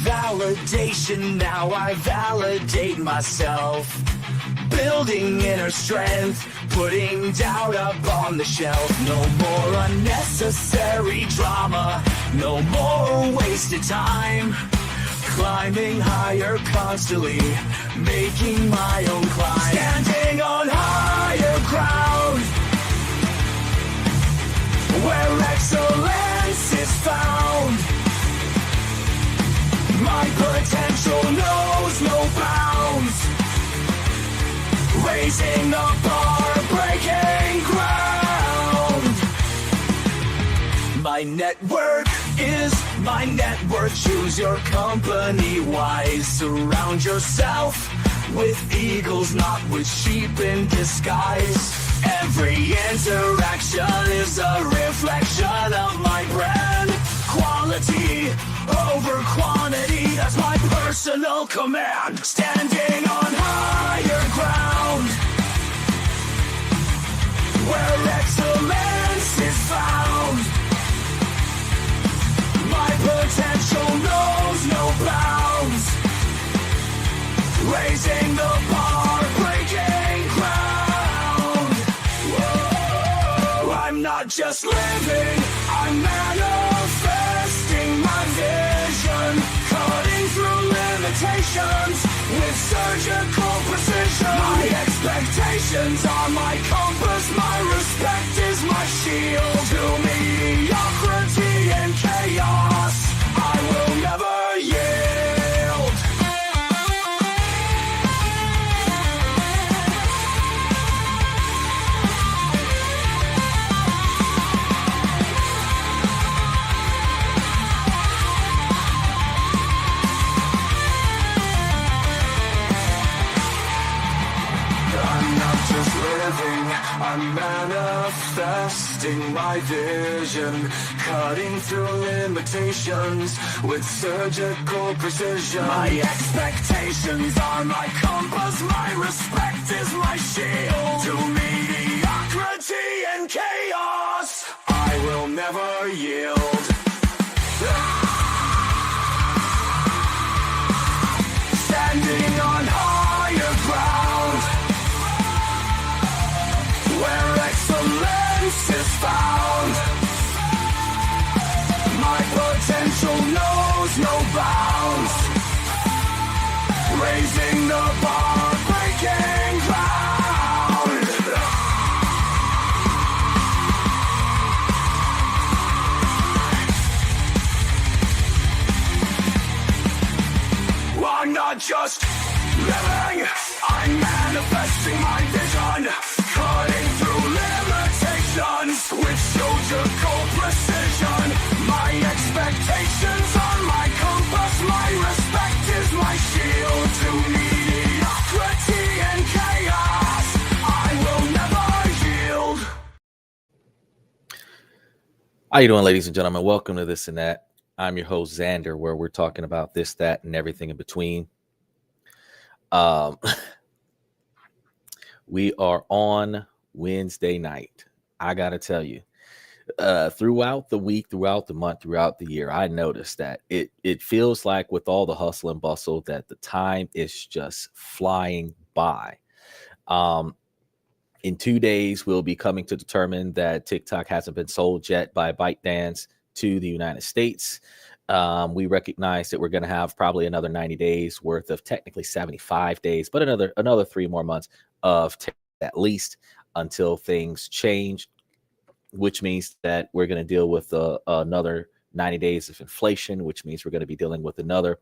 validation, now I validate myself. Building inner strength, putting doubt up on the shelf. No more unnecessary drama, no more wasted time. Climbing higher constantly, making my own climb. Standing on higher ground, where excellence is found. My potential knows no bounds. Raising the bar, breaking ground. My network is my net worth. Choose your company wise. Surround yourself with eagles, not with sheep in disguise. Every interaction is a reflection of my brand. Quality over quantity, that's my personal command. Standing on higher ground, where excellence is found. My potential knows no bounds. Raising the bar, breaking ground. Whoa. I'm not just living, I'm manifesting my vision. Cutting through limitations with surgical precision. My expectations are my compass, my respect is my shield. To mediocrity and chaos, I will never yield. I'm manifesting my vision, cutting through limitations with surgical precision. My expectations are my compass, my respect is my shield. To mediocrity and chaos, I will never yield. Standing on higher ground, where excellence is found. My potential knows no bounds. Raising the bar, breaking ground. I'm not just living, I'm manifesting my vision. Cutting through limitations with surgical precision. My expectations are my compass, my respect is my shield. To mediocrity and chaos, I will never yield. How you doing, ladies and gentlemen? Welcome to This and That. I'm your host, Xander, where we're talking about this, that, and everything in between. We are on Wednesday night. I got to tell you, throughout the week, throughout the month, throughout the year, I noticed that it feels like with all the hustle and bustle that the time is just flying by. In 2 days, we'll be coming to determine that TikTok hasn't been sold yet by ByteDance to the United States. We recognize that we're going to have probably another 90 days worth of, technically 75 days, but another 3 more months of at least until things change, which means that we're going to deal with another 90 days of inflation, which means we're going to be dealing with another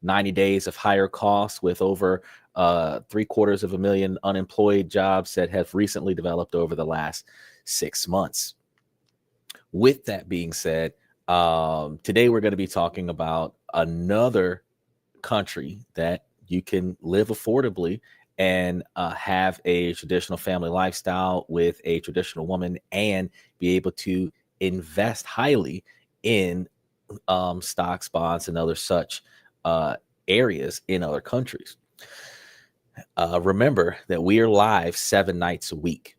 90 days of higher costs with over 750,000 unemployed jobs that have recently developed over the last 6 months. With that being said, today we're going to be talking about another country that you can live affordably and have a traditional family lifestyle with a traditional woman and be able to invest highly in stocks, bonds, and other such areas in other countries. Remember that we are live 7 nights a week.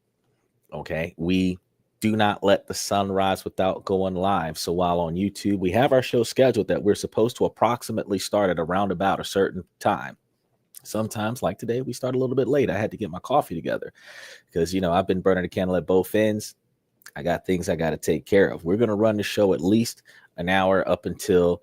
Okay, we do not let the sun rise without going live. So while on YouTube, we have our show scheduled that we're supposed to approximately start at around about a certain time. Sometimes, like today, we start a little bit late. I had to get my coffee together because, I've been burning the candle at both ends. I got things I got to take care of. We're going to run the show at least an hour up until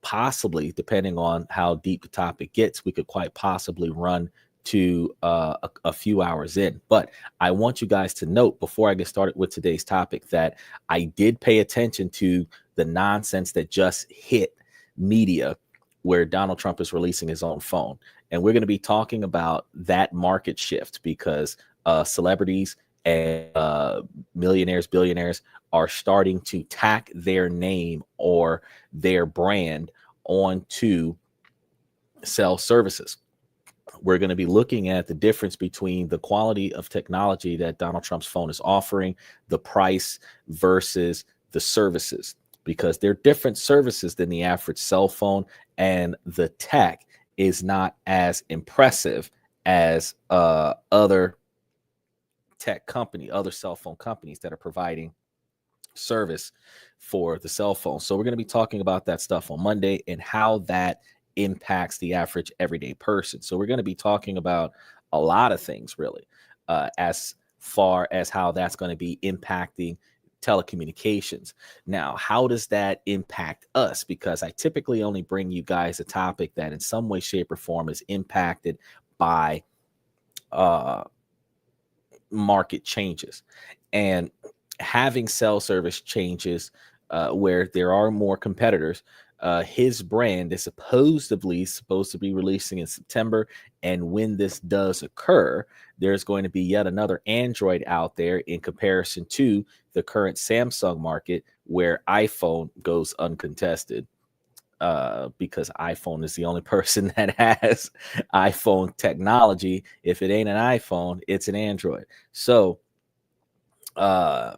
possibly, depending on how deep the topic gets, we could quite possibly run to a few hours in. But I want you guys to note before I get started with today's topic that I did pay attention to the nonsense that just hit media where Donald Trump is releasing his own phone. And we're going to be talking about that market shift because celebrities and millionaires, billionaires are starting to tack their name or their brand onto cell services. We're going to be looking at the difference between the quality of technology that Donald Trump's phone is offering, the price versus the services, because they're different services than the average cell phone, and the tech is not as impressive as other cell phone companies that are providing service for the cell phone. So we're going to be talking about that stuff on Monday and how that impacts the average everyday person. So we're going to be talking about a lot of things really, as far as how that's going to be impacting telecommunications. Now, how does that impact us? Because I typically only bring you guys a topic that in some way, shape, or form is impacted by market changes. And having cell service changes where there are more competitors, his brand is supposed to be releasing in September. And when this does occur, there's going to be yet another Android out there in comparison to the current Samsung market where iPhone goes uncontested. Because iPhone is the only person that has iPhone technology. If it ain't an iPhone, it's an Android. So we're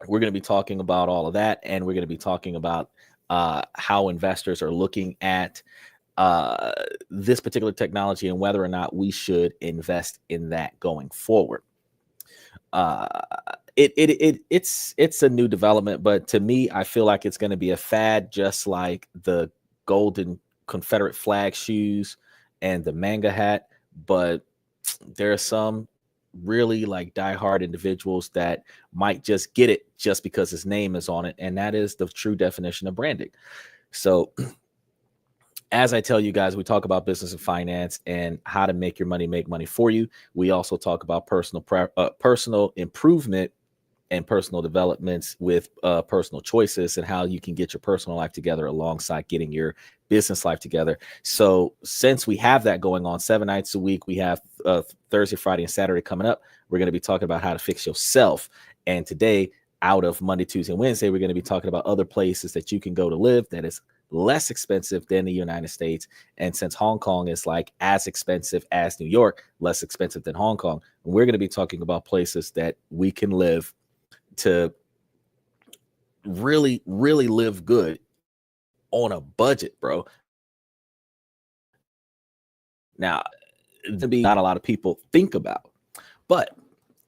going to be talking about all of that, and we're going to be talking about how investors are looking at this particular technology and whether or not we should invest in that going forward. It's a new development, but to me, I feel like it's going to be a fad, just like the golden Confederate flag shoes and the manga hat. But there are some really like diehard individuals that might just get it just because his name is on it, and that is the true definition of branding. So as I tell you guys, we talk about business and finance and how to make your money make money for you. We also talk about personal improvement and personal developments with personal choices and how you can get your personal life together alongside getting your business life together. So since we have that going on 7 nights a week, we have Thursday, Friday, and Saturday coming up. We're going to be talking about how to fix yourself. And today, out of Monday, Tuesday, and Wednesday, we're going to be talking about other places that you can go to live that is less expensive than the United States. And since Hong Kong is like as expensive as New York, less expensive than Hong Kong, we're going to be talking about places that we can live to really, really live good on a budget, bro. Now, not a lot of people think about, but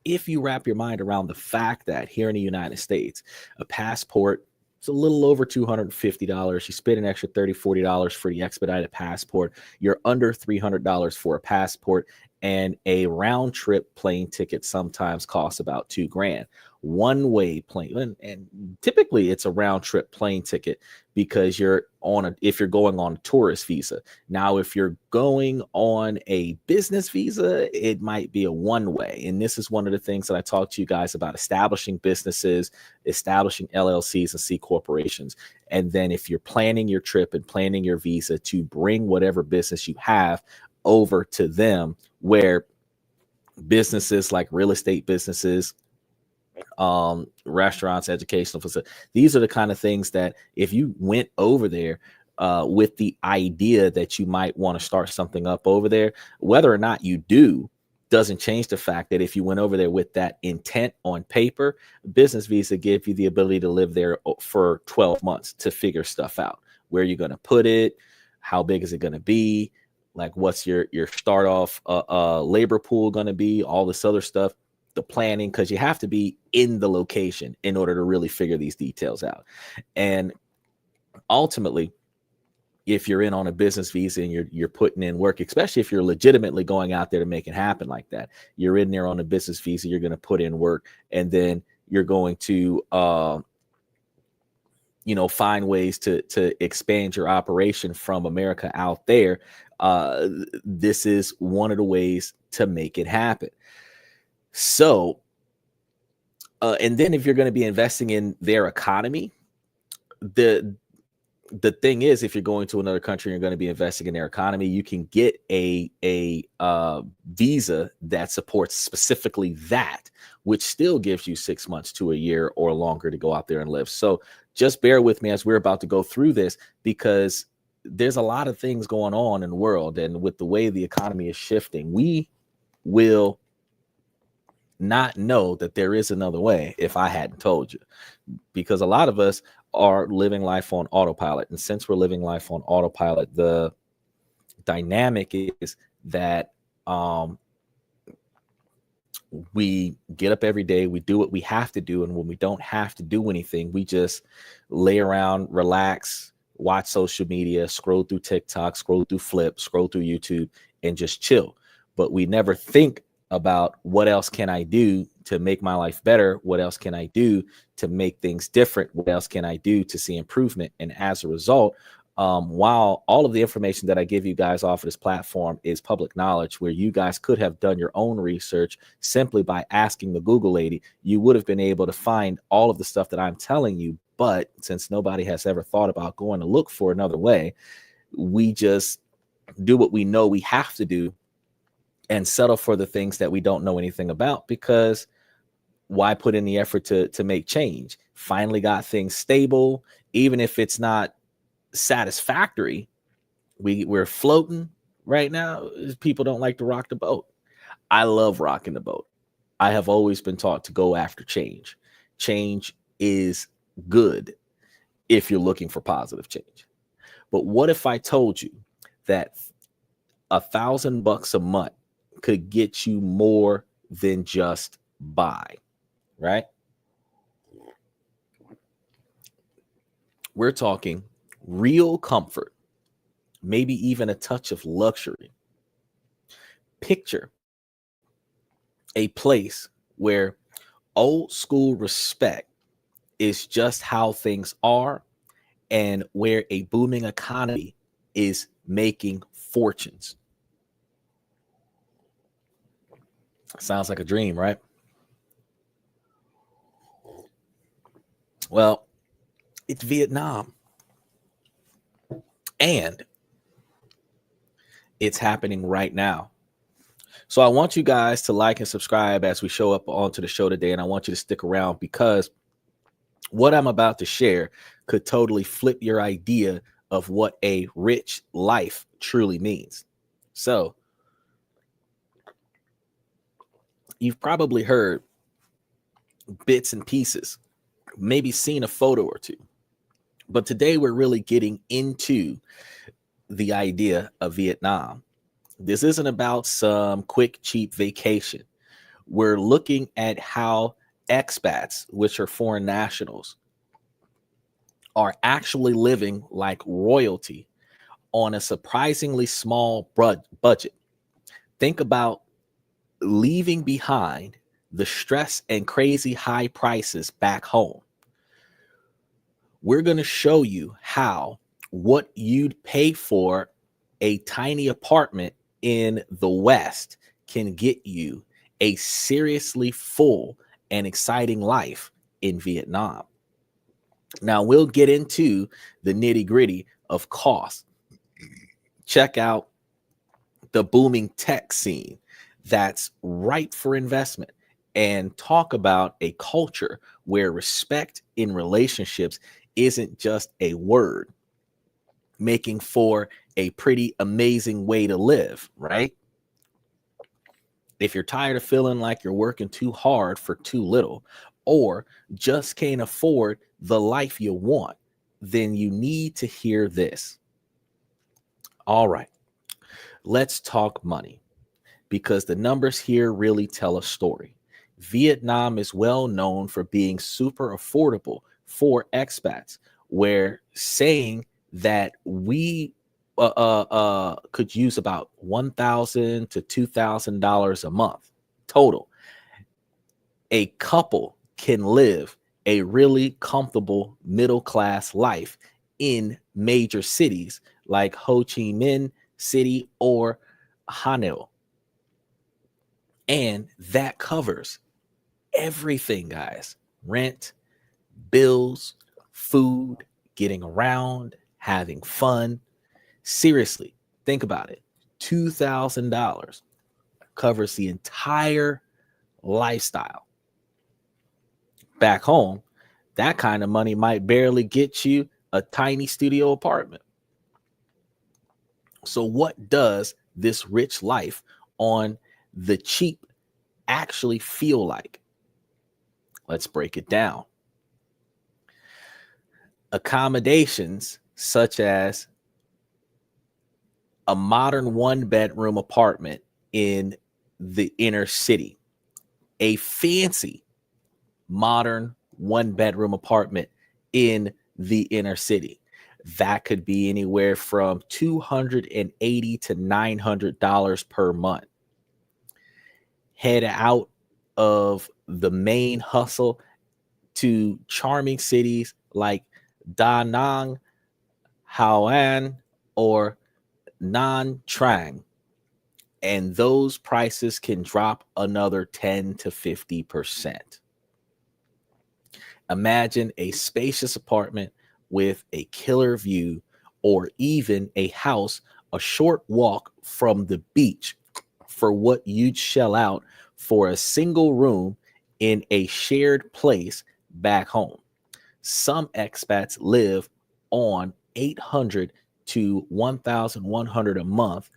if you wrap your mind around the fact that here in the United States, a passport is a little over $250. You spend an extra $30, $40 for the expedited passport. You're under $300 for a passport, and a round trip plane ticket sometimes costs about $2,000. One-way plane, and typically it's a round trip plane ticket because if you're going on a tourist visa. Now, if you're going on a business visa, it might be a one-way. And this is one of the things that I talk to you guys about: establishing businesses, establishing LLCs and C corporations. And then if you're planning your trip and planning your visa, to bring whatever business you have over to them, where businesses like real estate businesses, restaurants, educational facilities, these are the kind of things that if you went over there with the idea that you might want to start something up over there, whether or not you do doesn't change the fact that if you went over there with that intent on paper, business visa give you the ability to live there for 12 months to figure stuff out. Where you're going to put it, how big is it going to be, like what's your start off labor pool going to be, all this other stuff. the planning, because you have to be in the location in order to really figure these details out. And ultimately, if you're in on a business visa and you're putting in work, especially if you're legitimately going out there to make it happen like that, you're in there on a business visa, you're going to put in work, and then you're going to find ways to expand your operation from America out there. This is one of the ways to make it happen. So, and then if you're going to be investing in their economy, the thing is, if you're going to another country, you're going to be investing in their economy, you can get a visa that supports specifically that, which still gives you 6 months to a year or longer to go out there and live. So just bear with me as we're about to go through this, because there's a lot of things going on in the world. And with the way the economy is shifting, we will not know that there is another way if I hadn't told you, because a lot of us are living life on autopilot. And since we're living life on autopilot, the dynamic is that we get up every day, we do what we have to do, and when we don't have to do anything, we just lay around, relax, watch social media, scroll through TikTok, scroll through Flip, scroll through YouTube, and just chill. But we never think about what else can I do to make my life better? What else can I do to make things different? What else can I do to see improvement? And as a result, while all of the information that I give you guys off of this platform is public knowledge, where you guys could have done your own research simply by asking the Google lady, you would have been able to find all of the stuff that I'm telling you. But since nobody has ever thought about going to look for another way, we just do what we know we have to do and settle for the things that we don't know anything about, because why put in the effort to make change? Finally got things stable, even if it's not satisfactory. We're floating right now. People don't like to rock the boat. I love rocking the boat. I have always been taught to go after change. Change is good if you're looking for positive change. But what if I told you that $1,000 a month could get you more than just by, right? We're talking real comfort, maybe even a touch of luxury. Picture a place where old school respect is just how things are, and where a booming economy is making fortunes. Sounds like a dream, right? Well, it's Vietnam. And it's happening right now. So I want you guys to like and subscribe as we show up onto the show today. And I want you to stick around, because what I'm about to share could totally flip your idea of what a rich life truly means. So you've probably heard bits and pieces, maybe seen a photo or two. But today we're really getting into the idea of Vietnam. This isn't about some quick, cheap vacation. We're looking at how expats, which are foreign nationals, are actually living like royalty on a surprisingly small budget. Think about leaving behind the stress and crazy high prices back home. We're going to show you how what you'd pay for a tiny apartment in the West can get you a seriously full and exciting life in Vietnam. Now, we'll get into the nitty-gritty of cost. Check out the booming tech scene that's ripe for investment, and talk about a culture where respect in relationships isn't just a word, making for a pretty amazing way to live, right? If you're tired of feeling like you're working too hard for too little, or just can't afford the life you want, then you need to hear this. All right, let's talk money, because the numbers here really tell a story. Vietnam is well known for being super affordable for expats, where saying that we could use about $1,000 to $2,000 a month total. A couple can live a really comfortable middle class life in major cities like Ho Chi Minh City or Hanoi. And that covers everything, guys: rent, bills, food, getting around, having fun. Seriously, think about it. $2,000 covers the entire lifestyle. Back home, that kind of money might barely get you a tiny studio apartment. So, what does this rich life on the cheap actually feel like? Let's break it down. Accommodations such as a modern 1-bedroom apartment in the inner city, a fancy modern 1-bedroom apartment in the inner city, that could be anywhere from $280 to $900 per month. Head out of the main hustle to charming cities like Da Nang, Hao or Nan Trang, and those prices can drop another 10 to 50%. Imagine a spacious apartment with a killer view, or even a house a short walk from the beach, for what you'd shell out for a single room in a shared place back home. Some expats live on $800 to $1,100 a month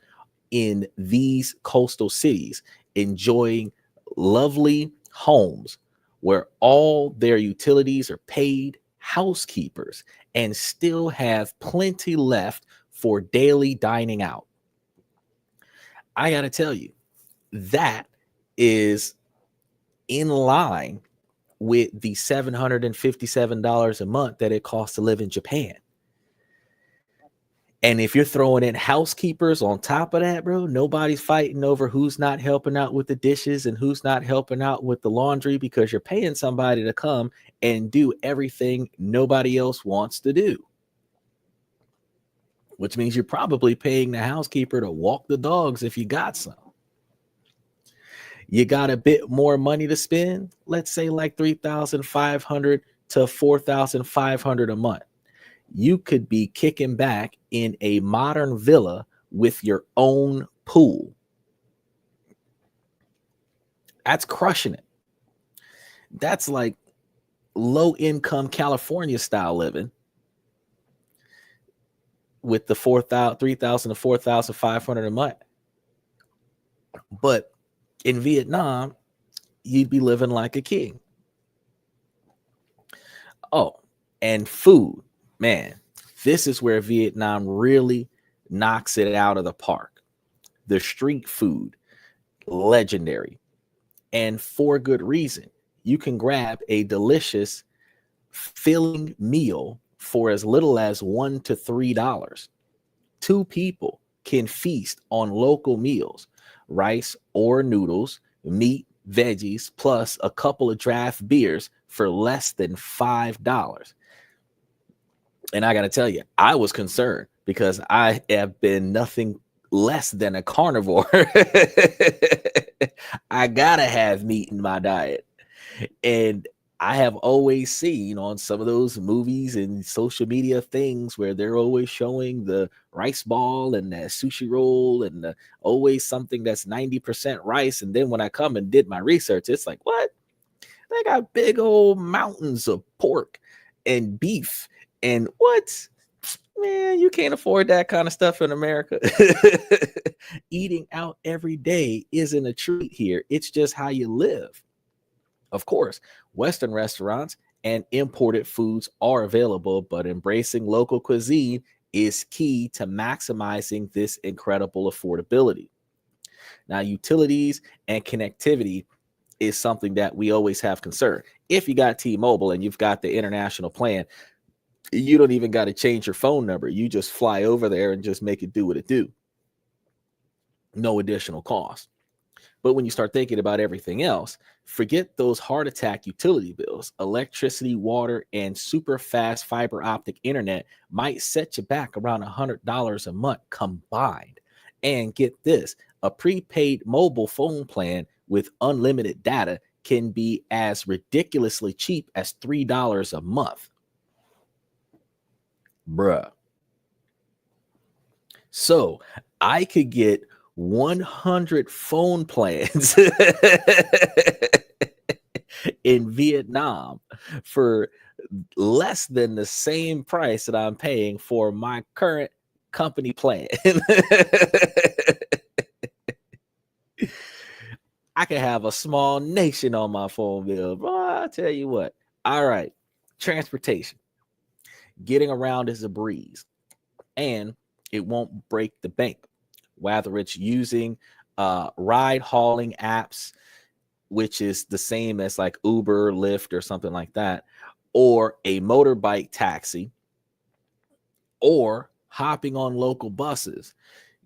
in these coastal cities, enjoying lovely homes where all their utilities are paid, housekeepers, and still have plenty left for daily dining out. I got to tell you, that is in line with the $757 a month that it costs to live in Japan. And if you're throwing in housekeepers on top of that, bro, nobody's fighting over who's not helping out with the dishes and who's not helping out with the laundry, because you're paying somebody to come and do everything nobody else wants to do. Which means you're probably paying the housekeeper to walk the dogs if you got some. You got a bit more money to spend, let's say like $3,500 to $4,500 a month. You could be kicking back in a modern villa with your own pool. That's crushing it. That's like low income California style living with the $3,000 to $4,500 a month. But in Vietnam, you'd be living like a king. Oh, and food. Man, this is where Vietnam really knocks it out of the park. The street food, legendary. And for good reason. You can grab a delicious, filling meal for as little as $1 to $3. Two people can feast on local meals, rice or noodles, meat, veggies, plus a couple of draft beers for less than $5. And I got to tell you, I was concerned because I have been nothing less than a carnivore. I got to have meat in my diet. And I have always seen on some of those movies and social media things where they're always showing the rice ball and the sushi roll and always something that's 90% rice. And then when I come and did my research, it's like, what? They got big old mountains of pork and beef. And what? Man, you can't afford that kind of stuff in America. Eating out every day isn't a treat here. It's just how you live. Of course, Western restaurants and imported foods are available, but embracing local cuisine is key to maximizing this incredible affordability. Now, utilities and connectivity is something that we always have concern. If you got T-Mobile and you've got the international plan, you don't even got to change your phone number. You just fly over there and just make it do what it do. No additional cost. But when you start thinking about everything else, forget those heart attack utility bills. Electricity, water, and super fast fiber optic internet might set you back around $100 a month combined. And get this, a prepaid mobile phone plan with unlimited data can be as ridiculously cheap as $3 a month. Bruh. So I could get 100 phone plans in Vietnam for less than the same price that I'm paying for my current company plan. I can have a small nation on my phone bill. Bro, I'll tell you what. All right. Transportation. Getting around is a breeze, and it won't break the bank. Whether it's using ride hauling apps, which is the same as like Uber, Lyft, or something like that, or a motorbike taxi, or hopping on local buses,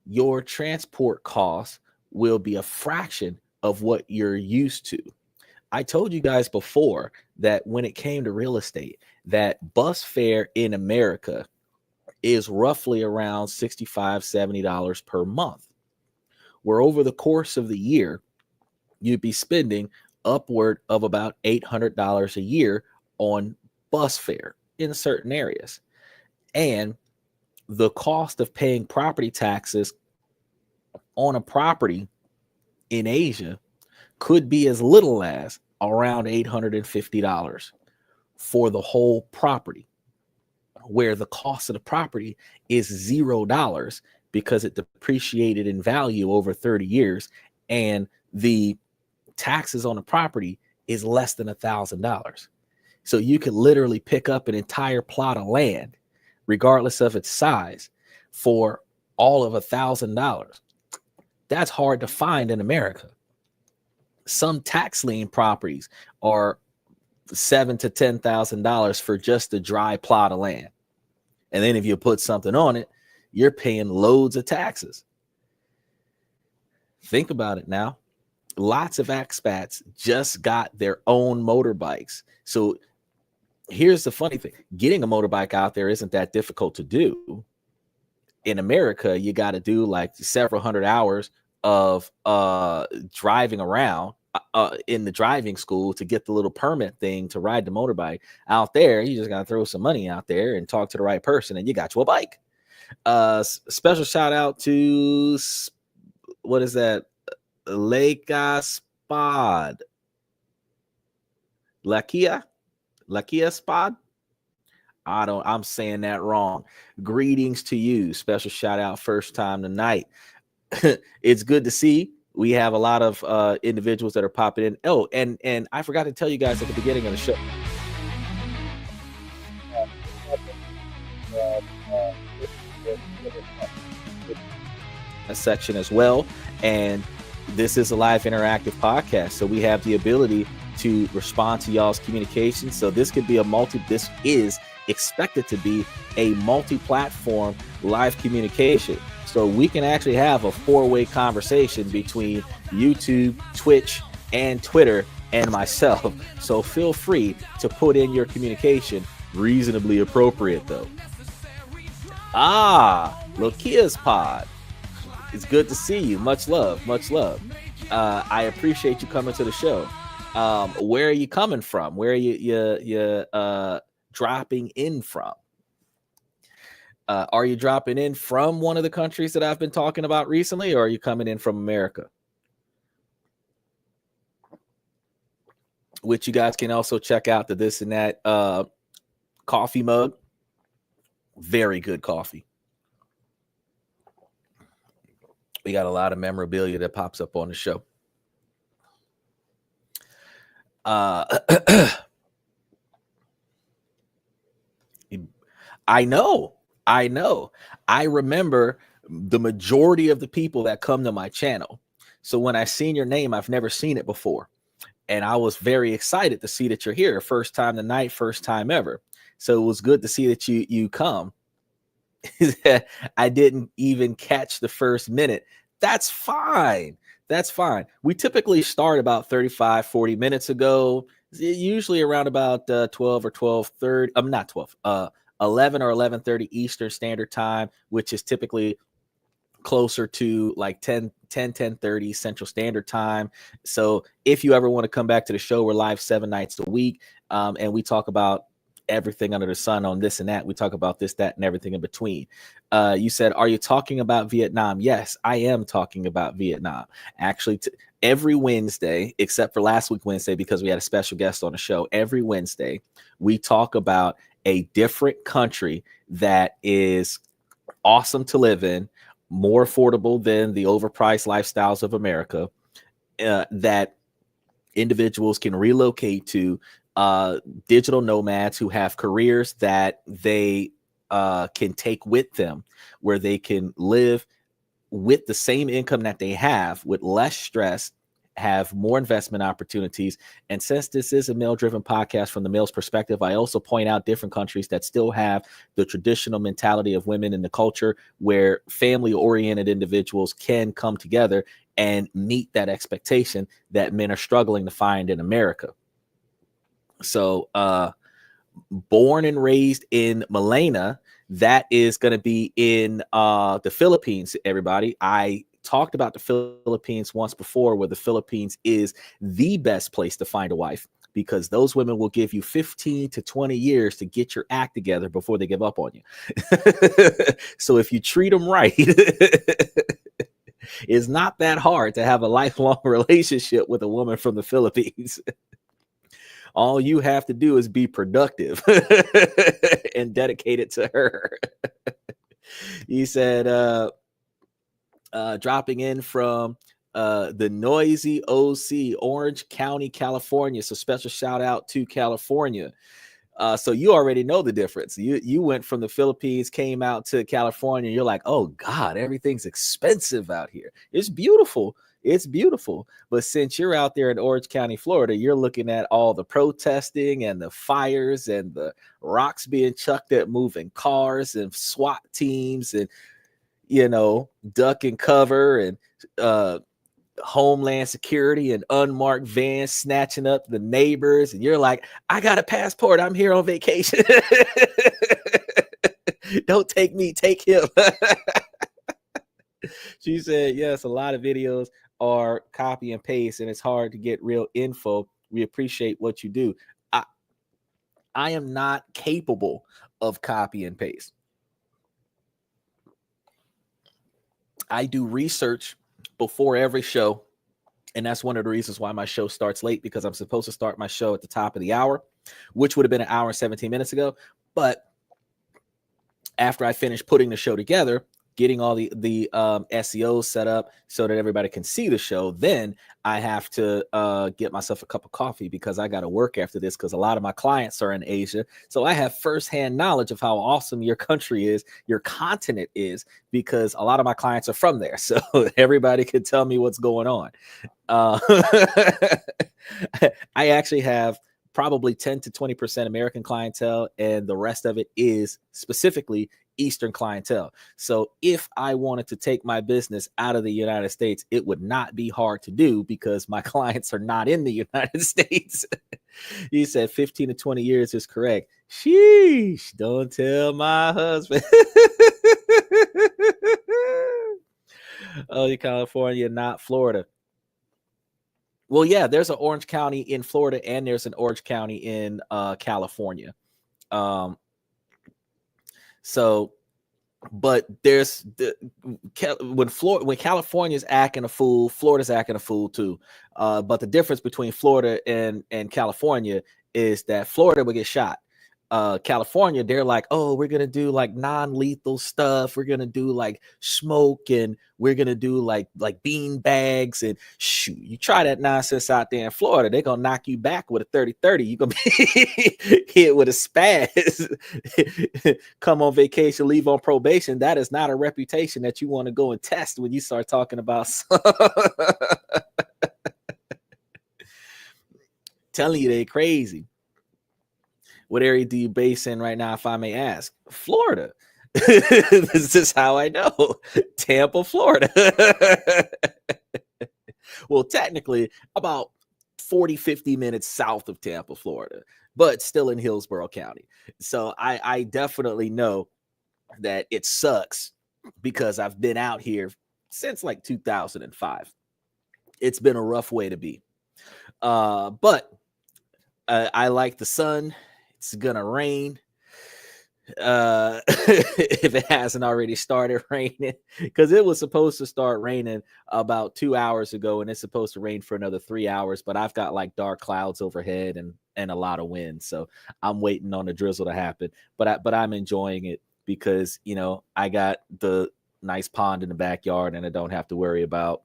your transport costs will be a fraction of what you're used to. I told you guys before that when it came to real estate, that bus fare in America is roughly around $65, $70 per month, where over the course of the year, you'd be spending upward of about $800 a year on bus fare in certain areas. And the cost of paying property taxes on a property in Asia could be as little as around $850 for the whole property, where the cost of the property is $0 because it depreciated in value over 30 years, and the taxes on the property is less than $1,000. So you could literally pick up an entire plot of land, regardless of its size, for all of $1,000. That's hard to find in America. Some tax lien properties are $7,000 to $10,000 for just a dry plot of land. And then if you put something on it, you're paying loads of taxes. Think about it now. Lots of expats just got their own motorbikes. So here's the funny thing. Getting a motorbike out there isn't that difficult to do. In America, you got to do like several hundred hours of driving around in the driving school to get the little permit thing to ride the motorbike. Out there, you just got to throw some money out there and talk to the right person, and you got you a bike. Special shout out to, what is that? Spad. Lakia Spad. I'm saying that wrong. Greetings to you. Special shout out first time tonight. It's good to see. We have a lot of individuals that are popping in. Oh, and I forgot to tell you guys at the beginning of the show. A section as well, and this is a live interactive podcast, so we have the ability to respond to y'all's communication. So this is expected to be a multi-platform live communication, so we can actually have a 4-way conversation between YouTube, Twitch, and Twitter, and myself. So feel free to put in your communication, reasonably appropriate though. Lokia's pod. It's good to see you. Much love. Much love. I appreciate you coming to the show. Where are you coming from? Where are you dropping in from? Are you dropping in from one of the countries that I've been talking about recently, or are you coming in from America? Which you guys can also check out the This and That coffee mug. Very good coffee. We got a lot of memorabilia that pops up on the show. I know. I remember the majority of the people that come to my channel. So when I seen your name, I've never seen it before. And I was very excited to see that you're here. First time tonight, first time ever. So it was good to see that you come. I didn't even catch the first minute. That's fine. That's fine. We typically start about 35, 40 minutes ago, usually around about 12 or 12:30. I'm not 12, 11 or 11:30 Eastern Standard Time, which is typically closer to like 10:30 Central Standard Time. So if you ever want to come back to the show, we're live 7 nights a week. And we talk about everything under the sun on this and that. We talk about this, that, and everything in between. You said, are you talking about Vietnam? Yes, I am talking about Vietnam. Actually, every Wednesday, except for last week Wednesday, because we had a special guest on the show, every Wednesday, we talk about a different country that is awesome to live in, more affordable than the overpriced lifestyles of America, that individuals can relocate to, digital nomads who have careers that they can take with them, where they can live with the same income that they have with less stress, have more investment opportunities. And since this is a male-driven podcast from the male's perspective, I also point out different countries that still have the traditional mentality of women in the culture, where family-oriented individuals can come together and meet that expectation that men are struggling to find in America. So born and raised in Malena, that is going to be in the Philippines, everybody. I talked about the Philippines once before, where the Philippines is the best place to find a wife, because those women will give you 15 to 20 years to get your act together before they give up on you. So if you treat them right, it's not that hard to have a lifelong relationship with a woman from the Philippines. All you have to do is be productive and dedicated to her. He said, dropping in from the noisy OC, Orange County, California. So special shout out to California. So you already know the difference. You went from the Philippines, came out to California. You're like, oh God, everything's expensive out here. It's beautiful. It's beautiful. But since you're out there in Orange County, Florida, you're looking at all the protesting and the fires and the rocks being chucked at moving cars and SWAT teams and, duck and cover and Homeland Security and unmarked vans snatching up the neighbors. And you're like, I got a passport. I'm here on vacation. Don't take me, take him. She said, yes, a lot of videos are copy and paste, and it's hard to get real info. We appreciate what you do. I am not capable of copy and paste. I do research before every show, and that's one of the reasons why my show starts late, because I'm supposed to start my show at the top of the hour, which would have been an hour and 17 minutes ago. But after I finish putting the show together, getting all the SEO set up so that everybody can see the show, then I have to get myself a cup of coffee, because I got to work after this, because a lot of my clients are in Asia. So I have firsthand knowledge of how awesome your country is, your continent is, because a lot of my clients are from there. So everybody can tell me what's going on. I actually have probably 10 to 20% American clientele, and the rest of it is specifically Eastern clientele. So if I wanted to take my business out of the United States, it would not be hard to do, because my clients are not in the United States. He said 15 to 20 years is correct. Sheesh, don't tell my husband. Oh, California, not Florida. Well, yeah, there's an Orange County in Florida, and there's an Orange County in California. So, but there's when California's acting a fool, Florida's acting a fool too. But the difference between Florida and California is that Florida will get shot. California, they're like, oh, we're gonna do like non-lethal stuff. We're gonna do like smoke, and we're gonna do like bean bags, and shoot, you try that nonsense out there in Florida, they're gonna knock you back with a 30-30. You're gonna be hit with a spaz. Come on vacation, leave on probation. That is not a reputation that you want to go and test when you start talking about Telling you they crazy. What area do you base in right now, if I may ask? Florida. This is how I know. Tampa, Florida. Well, technically about 40, 50 minutes south of Tampa, Florida, but still in Hillsborough County. So I definitely know that it sucks because I've been out here since like 2005. It's been a rough way to be. But I like the sun. It's gonna rain. If it hasn't already started raining, because it was supposed to start raining about 2 hours ago, and it's supposed to rain for another 3 hours, but I've got like dark clouds overhead and a lot of wind, so I'm waiting on the drizzle to happen. But I'm enjoying it because, you know, I got the nice pond in the backyard and I don't have to worry about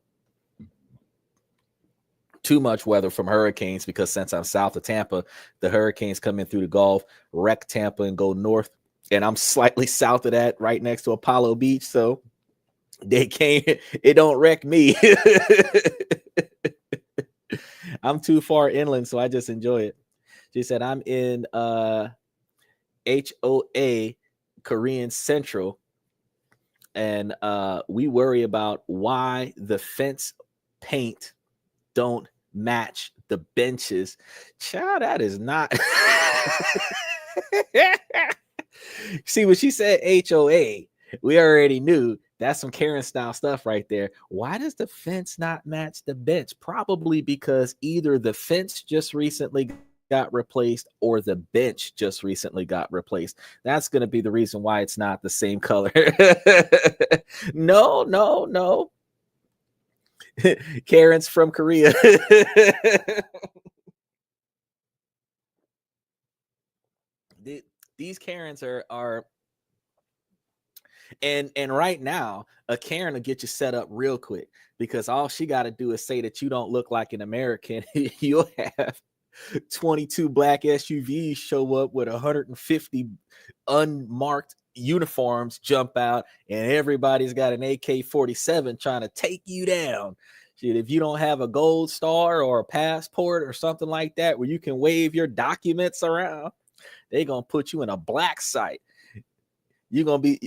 too much weather from hurricanes, because since I'm south of Tampa, the hurricanes come in through the Gulf, wreck Tampa and go north, and I'm slightly south of that, right next to Apollo Beach, so they can't, it don't wreck me. I'm too far inland, so I just enjoy it. She said, I'm in HOA Korean Central, and we worry about why the fence paint don't match the benches. Child, that is not. See, when she said HOA, we already knew that's some Karen style stuff right there. Why does the fence not match the bench? Probably because either the fence just recently got replaced or the bench just recently got replaced. That's going to be the reason why it's not the same color. No. Karen's from Korea. These Karens are and right now a Karen will get you set up real quick, because all she got to do is say that you don't look like an American. You'll have 22 black SUVs show up with 150 unmarked uniforms jump out, and everybody's got an AK-47 trying to take you down. Shit, if you don't have a gold star or a passport or something like that where you can wave your documents around, they're gonna put you in a black site. You're gonna be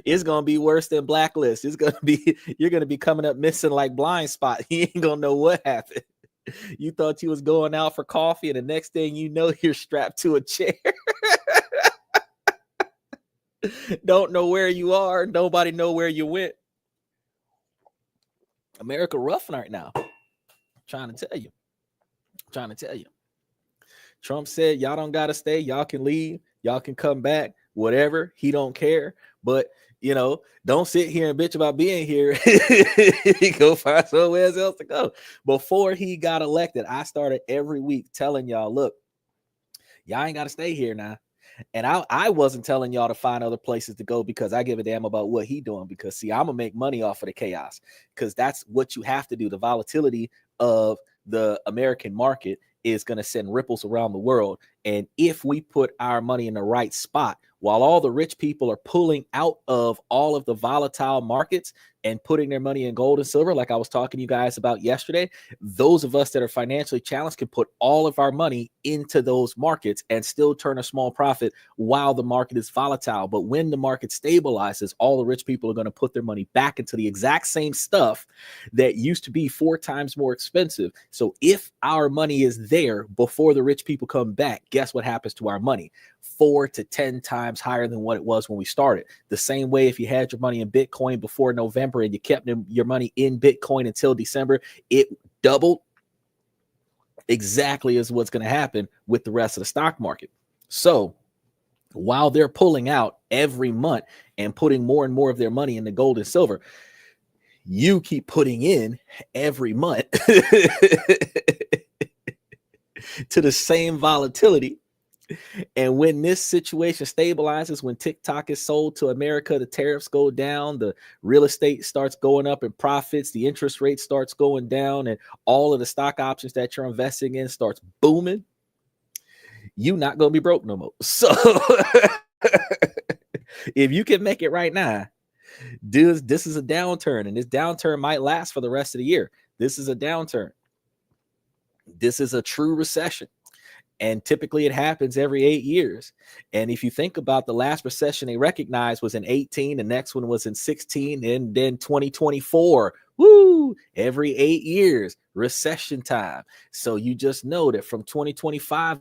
it's gonna be worse than blacklist. It's gonna be, you're gonna be coming up missing like blind spot. You ain't gonna know what happened. You thought you was going out for coffee, and the next thing you know, you're strapped to a chair. Don't know where you are. Nobody know where you went. America rough right now. Trying to tell you. Trump said, y'all don't gotta stay. Y'all can leave. Y'all can come back. Whatever. He don't care. But, you know, don't sit here and bitch about being here. Go find somewhere else to go. Before he got elected, I started every week telling y'all, look, y'all ain't got to stay here now. And I wasn't telling y'all to find other places to go because I give a damn about what he doing. Because, see, I'm going to make money off of the chaos, because that's what you have to do. The volatility of the American market is going to send ripples around the world. And if we put our money in the right spot, while all the rich people are pulling out of all of the volatile markets and putting their money in gold and silver, like I was talking to you guys about yesterday, those of us that are financially challenged can put all of our money into those markets and still turn a small profit while the market is volatile. But when the market stabilizes, all the rich people are going to put their money back into the exact same stuff that used to be 4 times more expensive. So if our money is there before the rich people come back, guess what happens to our money? 4 to 10 times higher than what it was when we started. The same way, if you had your money in Bitcoin before November and you kept your money in Bitcoin until December, it doubled. Exactly is what's going to happen with the rest of the stock market. So while they're pulling out every month and putting more and more of their money into gold and silver, you keep putting in every month to the same volatility. And when this situation stabilizes, when TikTok is sold to America, the tariffs go down, the real estate starts going up in profits, the interest rate starts going down, and all of the stock options that you're investing in starts booming, you're not going to be broke no more. So if you can make it right now, this is a downturn, and this downturn might last for the rest of the year. This is a downturn. This is a true recession. And typically it happens every 8 years. And if you think about the last recession they recognized was in 18, the next one was in 16, and then 2024. Woo! Every 8 years, recession time. So you just know that from 2025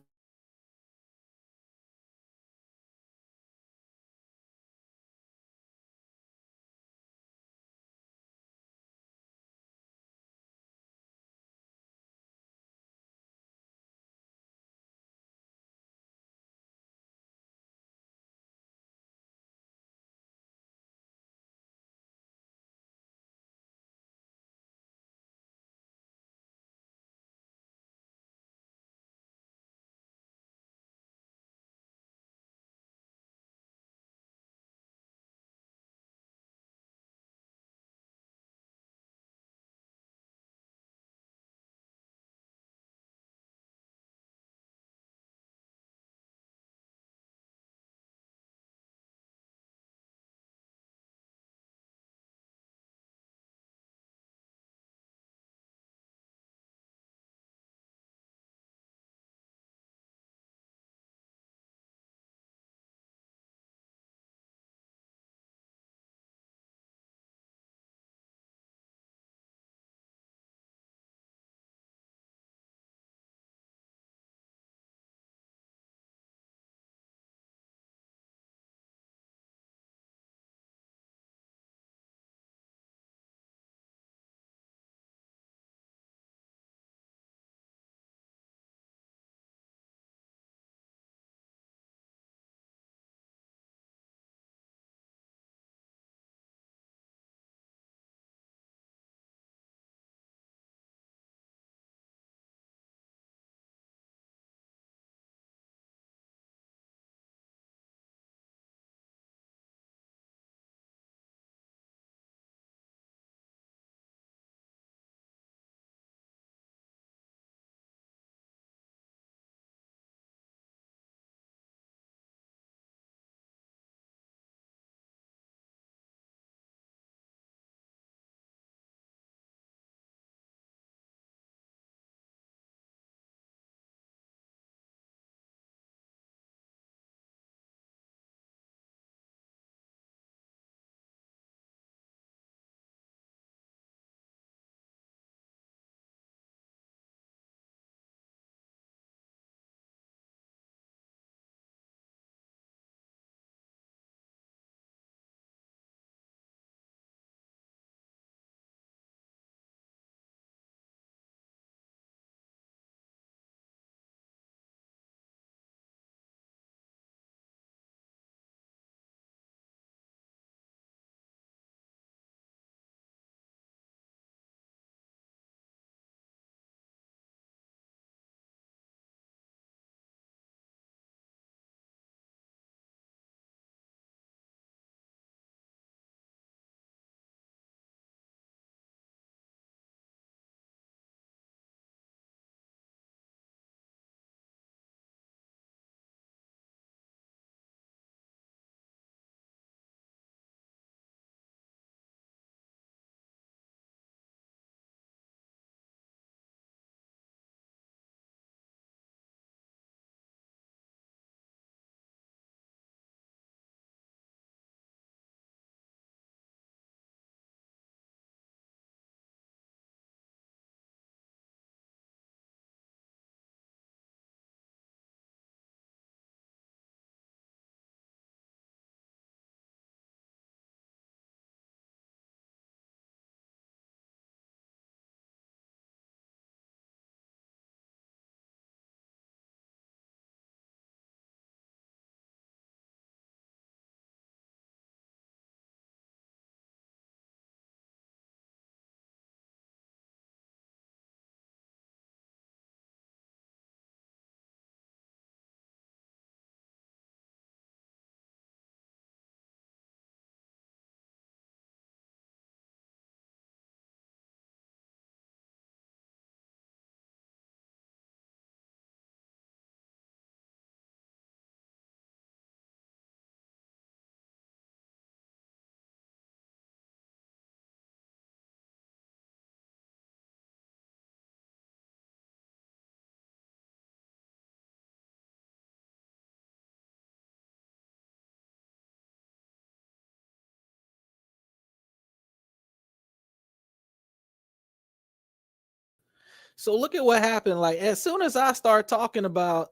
So look at what happened. Like as soon as I start talking about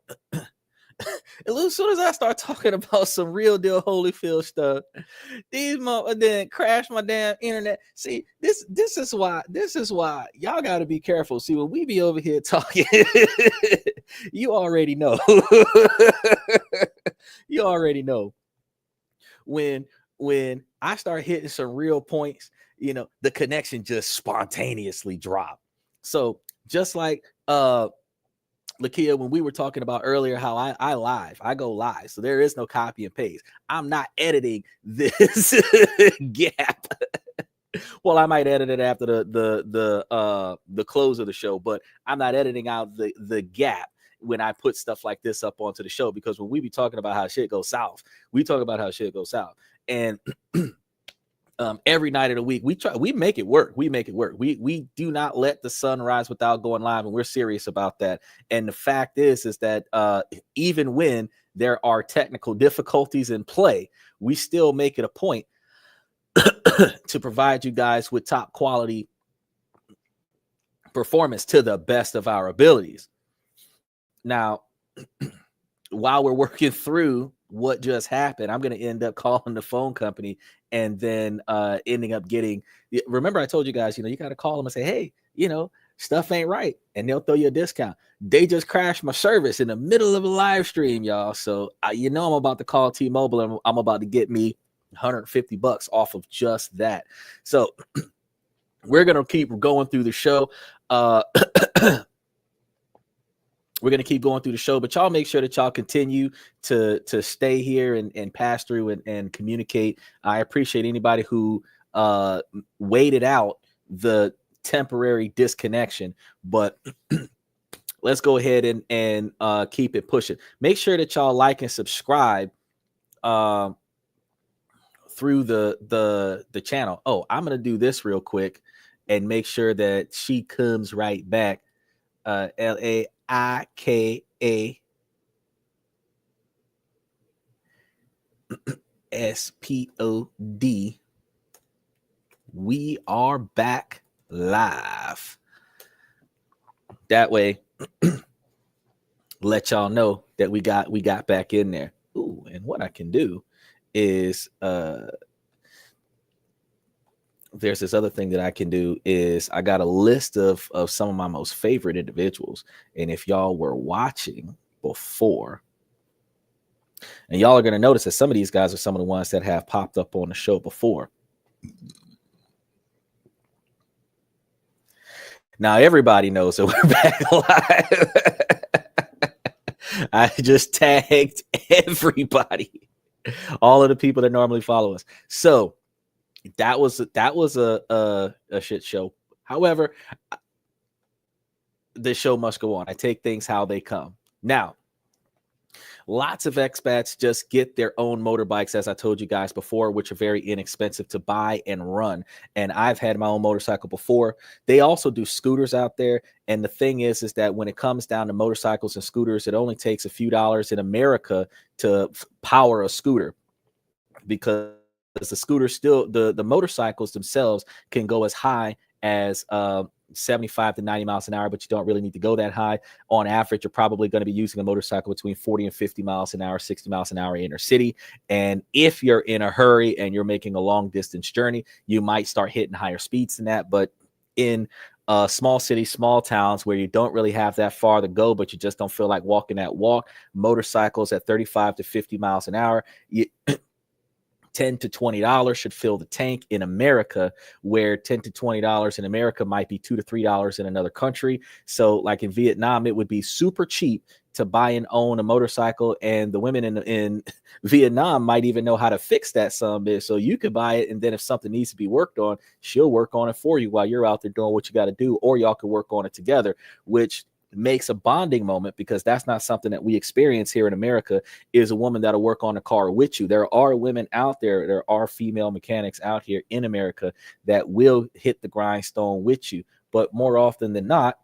as soon as I start talking about some real deal Holyfield stuff, these then crash my damn internet. See, this is why y'all got to be careful. See, when we be over here talking, you already know. You already know when I start hitting some real points, you know, the connection just spontaneously drop. So just like Lakia, when we were talking about earlier how I go live, so there is no copy and paste. I'm not editing this gap. Well, I might edit it after the close of the show, but I'm not editing out the gap when I put stuff like this up onto the show, because when we be talking about how shit goes south, we talk about how shit goes south. And every night of the week, we make it work. We do not let the sun rise without going live, and we're serious about that. And the fact is that even when there are technical difficulties in play, we still make it a point to provide you guys with top quality performance to the best of our abilities. Now, while we're working through what just happened, I'm going to end up calling the phone company and then ending up getting, remember I told you guys, you know, you got to call them and say, hey, you know, stuff ain't right, and they'll throw you a discount. They just crashed my service in the middle of a live stream, y'all. So you know, I'm about to call T-Mobile and I'm about to get me $150 off of just that. So we're going to keep going through the show. We're going to keep going through the show, but y'all make sure that y'all continue to stay here and pass through and communicate. I appreciate anybody who waited out the temporary disconnection, but let's go ahead and keep it pushing. Make sure that y'all like and subscribe through the channel. Oh, I'm going to do this real quick and make sure that she comes right back. LAIKASPOD. We are back live. That way, let y'all know that we got back in there. Ooh, and what I can do is there's this other thing that I can do is I got a list of some of my most favorite individuals. And if y'all were watching before, and y'all are going to notice that some of these guys are some of the ones that have popped up on the show before. Now, everybody knows that we're back live. I just tagged everybody, all of the people that normally follow us. So that was a shit show. However, the show must go on. I take things how they come. Now, lots of expats just get their own motorbikes, as I told you guys before, which are very inexpensive to buy and run. And I've had my own motorcycle before. They also do scooters out there. And the thing is that when it comes down to motorcycles and scooters, it only takes a few dollars in America to power a scooter, because the scooter still, the motorcycles themselves can go as high as 75 to 90 miles an hour, but you don't really need to go that high. On average, you're probably going to be using a motorcycle between 40 and 50 miles an hour, 60 miles an hour inner city. And if you're in a hurry and you're making a long distance journey, you might start hitting higher speeds than that. But in small cities, small towns where you don't really have that far to go, but you just don't feel like walking that walk, motorcycles at 35 to 50 miles an hour, $10 to $20 should fill the tank in America, where $10 to $20 in America might be $2 to $3 in another country. So like in Vietnam, it would be super cheap to buy and own a motorcycle, and the women in Vietnam might even know how to fix that sumbitch. So you could buy it, and then if something needs to be worked on, she'll work on it for you while you're out there doing what you got to do, or y'all could work on it together, which makes a bonding moment, because that's not something that we experience here in America, is a woman that'll work on the car with you. There are women out there, there are female mechanics out here in America that will hit the grindstone with you. But more often than not,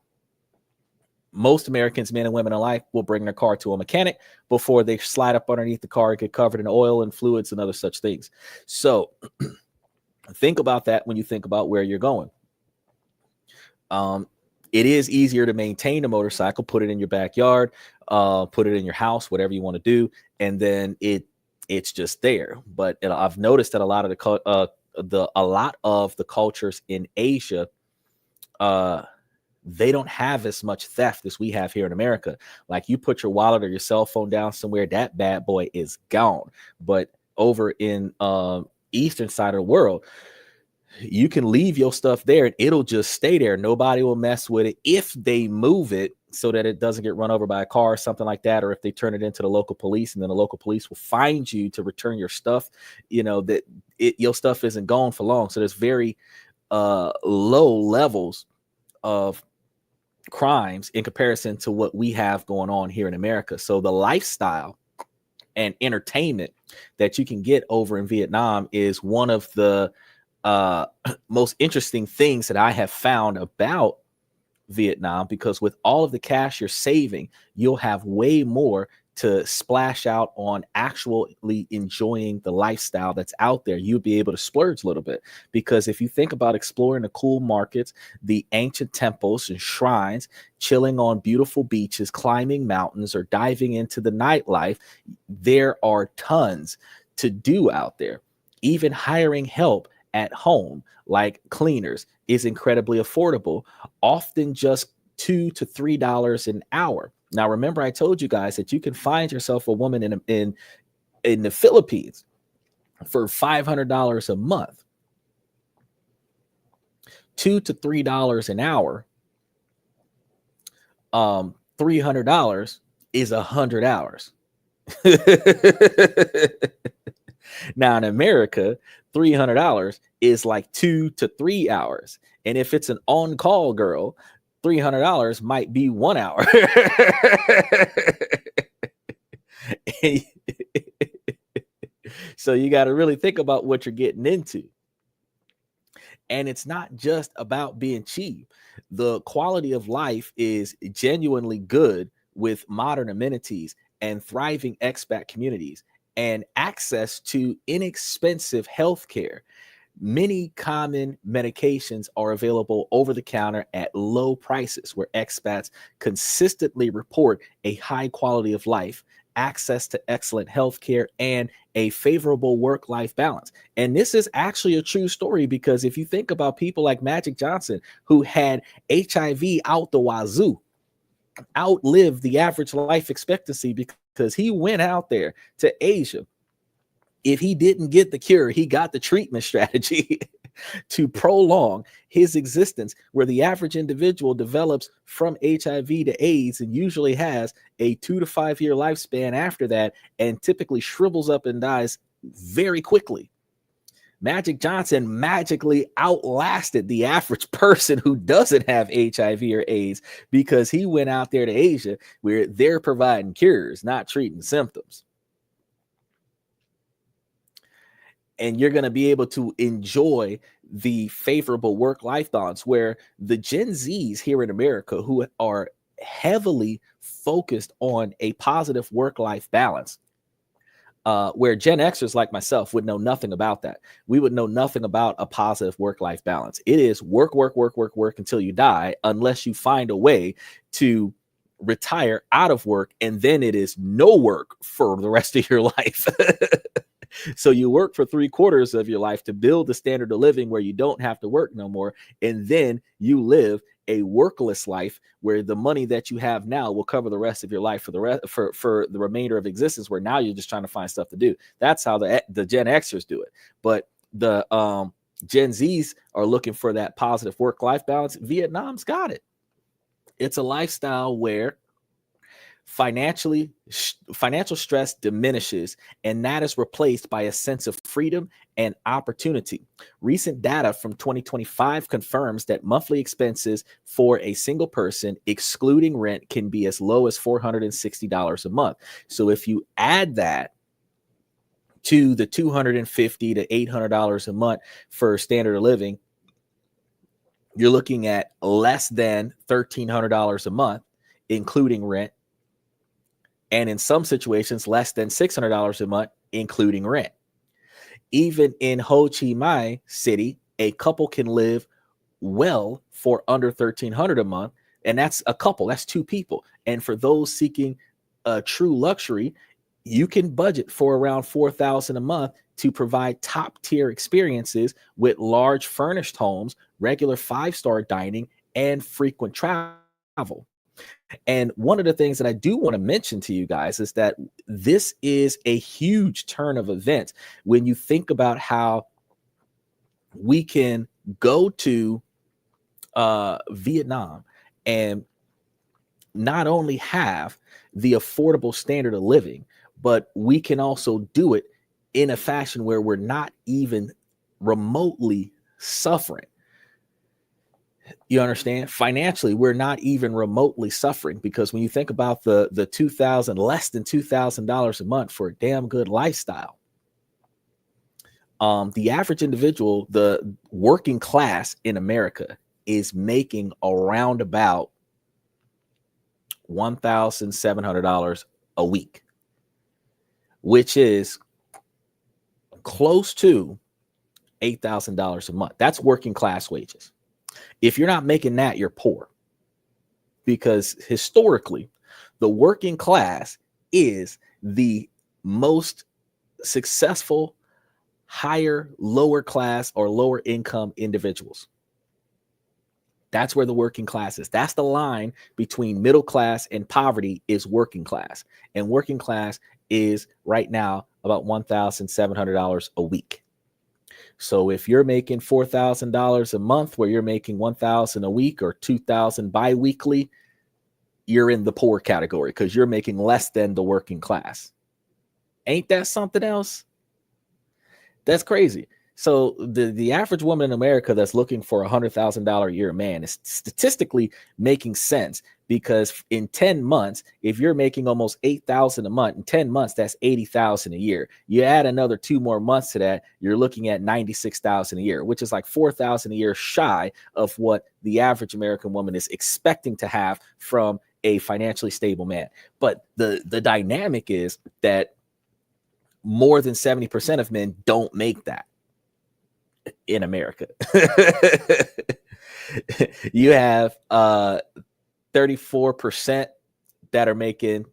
most Americans, men and women alike, will bring their car to a mechanic before they slide up underneath the car and get covered in oil and fluids and other such things. So think about that when you think about where you're going. It is easier to maintain a motorcycle, put it in your backyard, put it in your house, whatever you want to do, and then it's just there. But I've noticed that a lot of the cultures in Asia, they don't have as much theft as we have here in America. Like, you put your wallet or your cell phone down somewhere, that bad boy is gone. But over in eastern side of the world, you can leave your stuff there and it'll just stay there. Nobody will mess with it if they move it so that it doesn't get run over by a car or something like that, or if they turn it into the local police, and then the local police will find you to return your stuff. You know that your stuff isn't gone for long. So there's very low levels of crimes in comparison to what we have going on here in America. So the lifestyle and entertainment that you can get over in Vietnam is one of the most interesting things that I have found about Vietnam, because with all of the cash you're saving, you'll have way more to splash out on actually enjoying the lifestyle that's out there. You'll be able to splurge a little bit, because if you think about exploring the cool markets, the ancient temples and shrines, chilling on beautiful beaches, climbing mountains, or diving into the nightlife, there are tons to do out there. Even hiring help at home, like cleaners, is incredibly affordable, often just $2 to $3 an hour. Now, remember, I told you guys that you can find yourself a woman in the Philippines for $500 a month. $2 to $3 an hour. $300 is 100 hours. Now in America, $300 is like 2 to 3 hours. And if it's an on-call girl, $300 might be 1 hour. So you got to really think about what you're getting into. And it's not just about being cheap. The quality of life is genuinely good with modern amenities and thriving expat communities and access to inexpensive health care. Many common medications are available over the counter at low prices, where expats consistently report a high quality of life, access to excellent health care, and a favorable work-life balance. And this is actually a true story, because if you think about people like Magic Johnson, who had HIV out the wazoo, outlived the average life expectancy because he went out there to Asia. If he didn't get the cure, he got the treatment strategy to prolong his existence, where the average individual develops from HIV to AIDS and usually has a 2 to 5 year lifespan after that, and typically shrivels up and dies very quickly. Magic Johnson magically outlasted the average person who doesn't have HIV or AIDS, because he went out there to Asia, where they're providing cures, not treating symptoms. And you're going to be able to enjoy the favorable work-life balance, where the Gen Zs here in America, who are heavily focused on a positive work-life balance, where Gen Xers like myself would know nothing about that. We would know nothing about a positive work-life balance. It is work, work, work, work, work until you die, unless you find a way to retire out of work, and then it is no work for the rest of your life. So you work for 3/4 of your life to build the standard of living where you don't have to work no more, and then you live a workless life where the money that you have now will cover the rest of your life for the remainder of existence, where now you're just trying to find stuff to do. That's how the Gen Xers do it. But the Gen Zs are looking for that positive work-life balance. Vietnam's got it. It's a lifestyle where financial stress diminishes, and that is replaced by a sense of freedom and opportunity. Recent data from 2025 confirms that monthly expenses for a single person, excluding rent, can be as low as $460 a month. So if you add that to the $250 to $800 a month for standard of living, you're looking at less than $1,300 a month, including rent. And in some situations, less than $600 a month, including rent. Even in Ho Chi Minh City, a couple can live well for under $1,300 a month, And that's a couple, that's two people. And for those seeking a true luxury, you can budget for around $4,000 a month to provide top tier experiences with large furnished homes, regular 5-star dining, and frequent travel. And one of the things that I do want to mention to you guys is that this is a huge turn of events when you think about how we can go to Vietnam and not only have the affordable standard of living, but we can also do it in a fashion where we're not even remotely suffering. You understand? Financially, we're not even remotely suffering, because when you think about the less than $2,000 a month for a damn good lifestyle, the average individual, the working class in America, is making around about $1,700 a week, which is close to $8,000 a month. That's working class wages. If you're not making that, you're poor, because historically, the working class is the most successful lower class or lower income individuals. That's where the working class is. That's the line between middle class and poverty, is working class. And working class is right now about $1,700 a week. So if you're making $4,000 a month, where you're making $1,000 a week or $2,000 biweekly, you're in the poor category, because you're making less than the working class. Ain't that something else? That's crazy. So the average woman in America that's looking for $100,000 a year man is statistically making sense, because in 10 months, if you're making almost $8,000 a month, in 10 months, that's $80,000 a year. You add another 2 more months to that, you're looking at $96,000 a year, which is like $4,000 a year shy of what the average American woman is expecting to have from a financially stable man. But the dynamic is that more than 70% of men don't make that in America. You have 34% that are making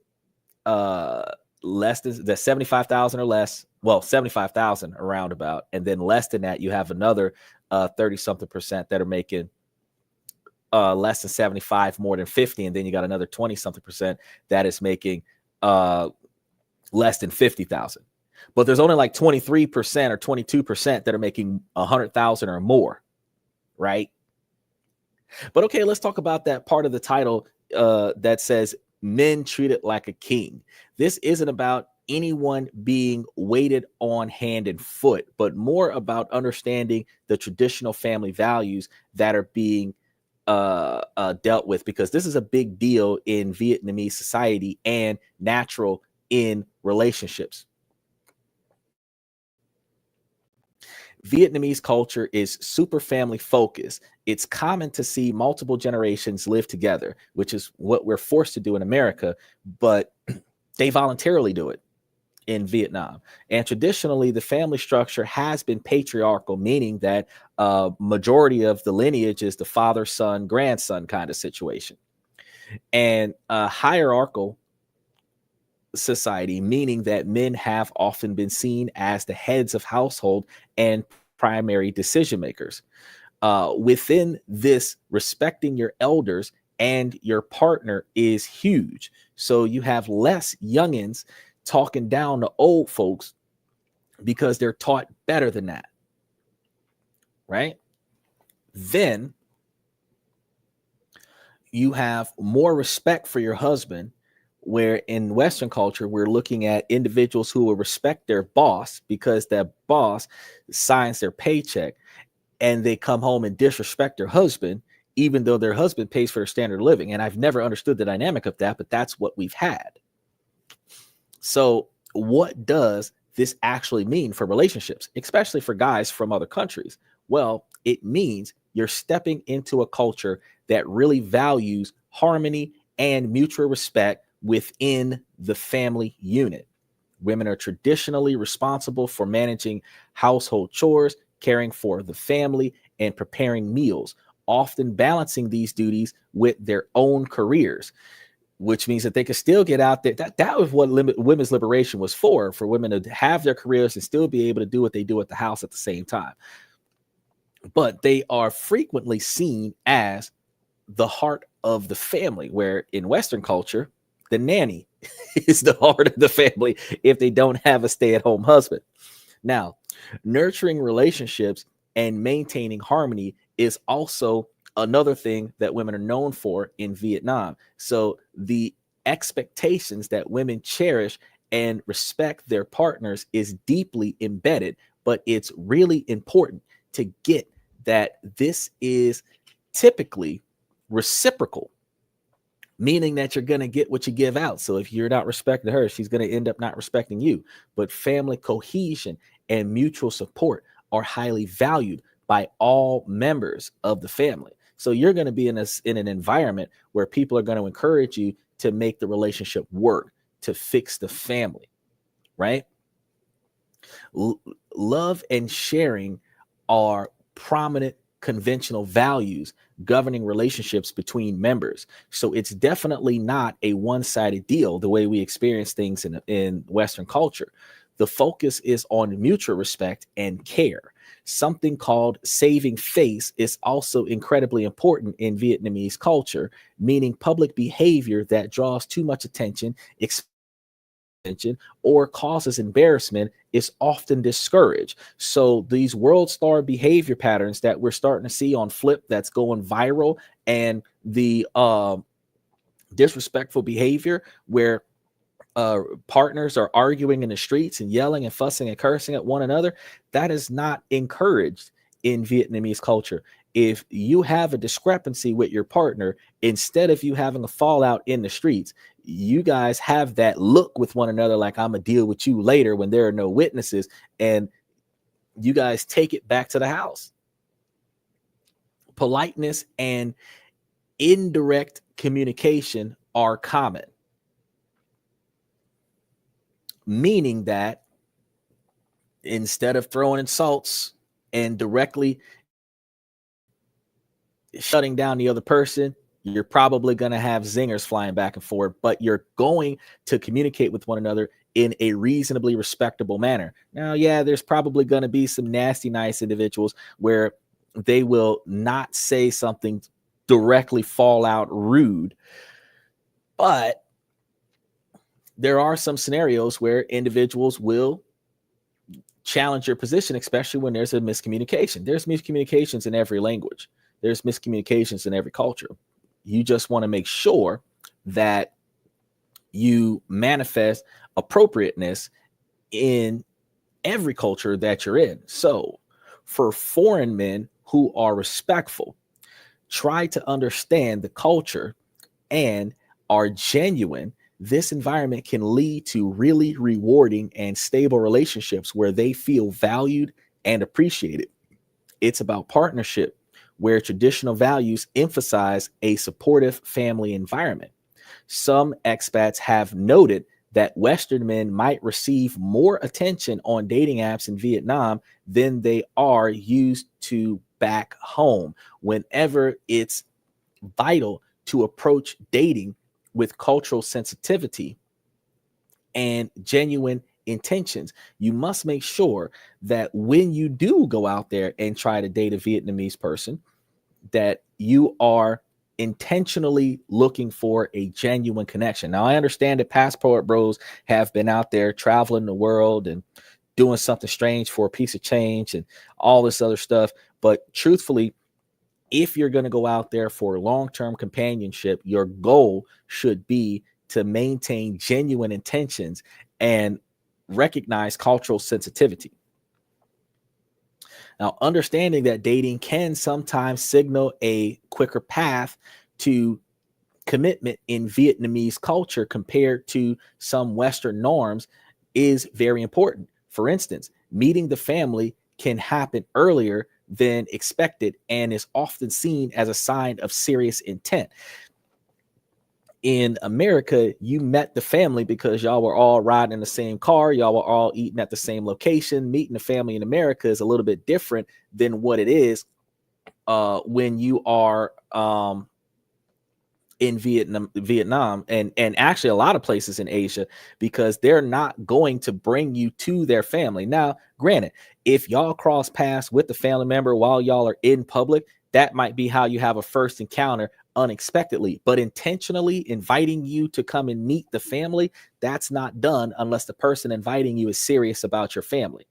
less than the 75,000 or less. Well, 75,000 around about, and then less than that, you have another 30 something percent that are making less than 75, more than 50, and then you got another 20 something percent that is making less than 50,000. But there's only like 23% or 22% that are making 100,000 or more, right? But okay, let's talk about that part of the title that says men treated like a king. This isn't about anyone being waited on hand and foot, but more about understanding the traditional family values that are being dealt with, because this is a big deal in Vietnamese society and natural in relationships. Vietnamese culture is super family focused. It's common to see multiple generations live together, which is what we're forced to do in America, but they voluntarily do it in Vietnam. And traditionally, the family structure has been patriarchal, meaning that majority of the lineage is the father, son, grandson kind of situation. And hierarchical society, meaning that men have often been seen as the heads of household and primary decision makers. Within this, respecting your elders and your partner is huge. So you have less youngins talking down to old folks because they're taught better than that, right? Then you have more respect for your husband, where in Western culture, we're looking at individuals who will respect their boss because that boss signs their paycheck, and they come home and disrespect their husband, even though their husband pays for their standard of living. And I've never understood the dynamic of that, but that's what we've had. So what does this actually mean for relationships, especially for guys from other countries? Well, it means you're stepping into a culture that really values harmony and mutual respect within the family unit. Women are traditionally responsible for managing household chores, caring for the family, and preparing meals, often balancing these duties with their own careers, which means that they can still get out there. That was what women's liberation was for women to have their careers and still be able to do what they do at the house at the same time. But they are frequently seen as the heart of the family, where in Western culture, the nanny is the heart of the family if they don't have a stay-at-home husband. Now, nurturing relationships and maintaining harmony is also another thing that women are known for in Vietnam. So the expectations that women cherish and respect their partners is deeply embedded, but it's really important to get that this is typically reciprocal, meaning that you're going to get what you give out. So if you're not respecting her, she's going to end up not respecting you. But family cohesion and mutual support are highly valued by all members of the family. So you're going to be in an environment where people are going to encourage you to make the relationship work, to fix the family, right? Love and sharing are prominent conventional values governing relationships between members. So it's definitely not a one-sided deal the way we experience things in Western culture. The focus is on mutual respect and care. Something called saving face is also incredibly important in Vietnamese culture, meaning public behavior that draws too much attention, or causes embarrassment is often discouraged. So these world star behavior patterns that we're starting to see on Flip that's going viral, and the disrespectful behavior where partners are arguing in the streets and yelling and fussing and cursing at one another, that is not encouraged in Vietnamese culture. If you have a discrepancy with your partner, instead of you having a fallout in the streets, you guys have that look with one another like, I'm gonna deal with you later, when there are no witnesses, and you guys take it back to the house. Politeness and indirect communication are common, meaning that instead of throwing insults and directly shutting down the other person, you're probably going to have zingers flying back and forth, but you're going to communicate with one another in a reasonably respectable manner. Now, yeah, there's probably going to be some nasty, nice individuals where they will not say something directly fall out rude, but there are some scenarios where individuals will challenge your position, especially when there's a miscommunication. There's miscommunications in every language. There's miscommunications in every culture. You just want to make sure that you manifest appropriateness in every culture that you're in. So for foreign men who are respectful, try to understand the culture and are genuine. This environment can lead to really rewarding and stable relationships where they feel valued and appreciated. It's about partnership, where traditional values emphasize a supportive family environment. Some expats have noted that Western men might receive more attention on dating apps in Vietnam than they are used to back home, whenever it's vital to approach dating with cultural sensitivity and genuine intentions. You must make sure that when you do go out there and try to date a Vietnamese person, that you are intentionally looking for a genuine connection. Now, I understand that passport bros have been out there traveling the world and doing something strange for a piece of change and all this other stuff. But truthfully, if you're going to go out there for long-term companionship, your goal should be to maintain genuine intentions and recognize cultural sensitivity. Now, understanding that dating can sometimes signal a quicker path to commitment in Vietnamese culture compared to some Western norms is very important. For instance, meeting the family can happen earlier than expected and is often seen as a sign of serious intent. In America, you met the family because y'all were all riding in the same car. Y'all were all eating at the same location. Meeting the family in America is a little bit different than what it is when you are in Vietnam, and actually a lot of places in Asia, because they're not going to bring you to their family. Now, granted, if y'all cross paths with the family member while y'all are in public, that might be how you have a first encounter unexpectedly, but intentionally inviting you to come and meet the family, that's not done unless the person inviting you is serious about your family.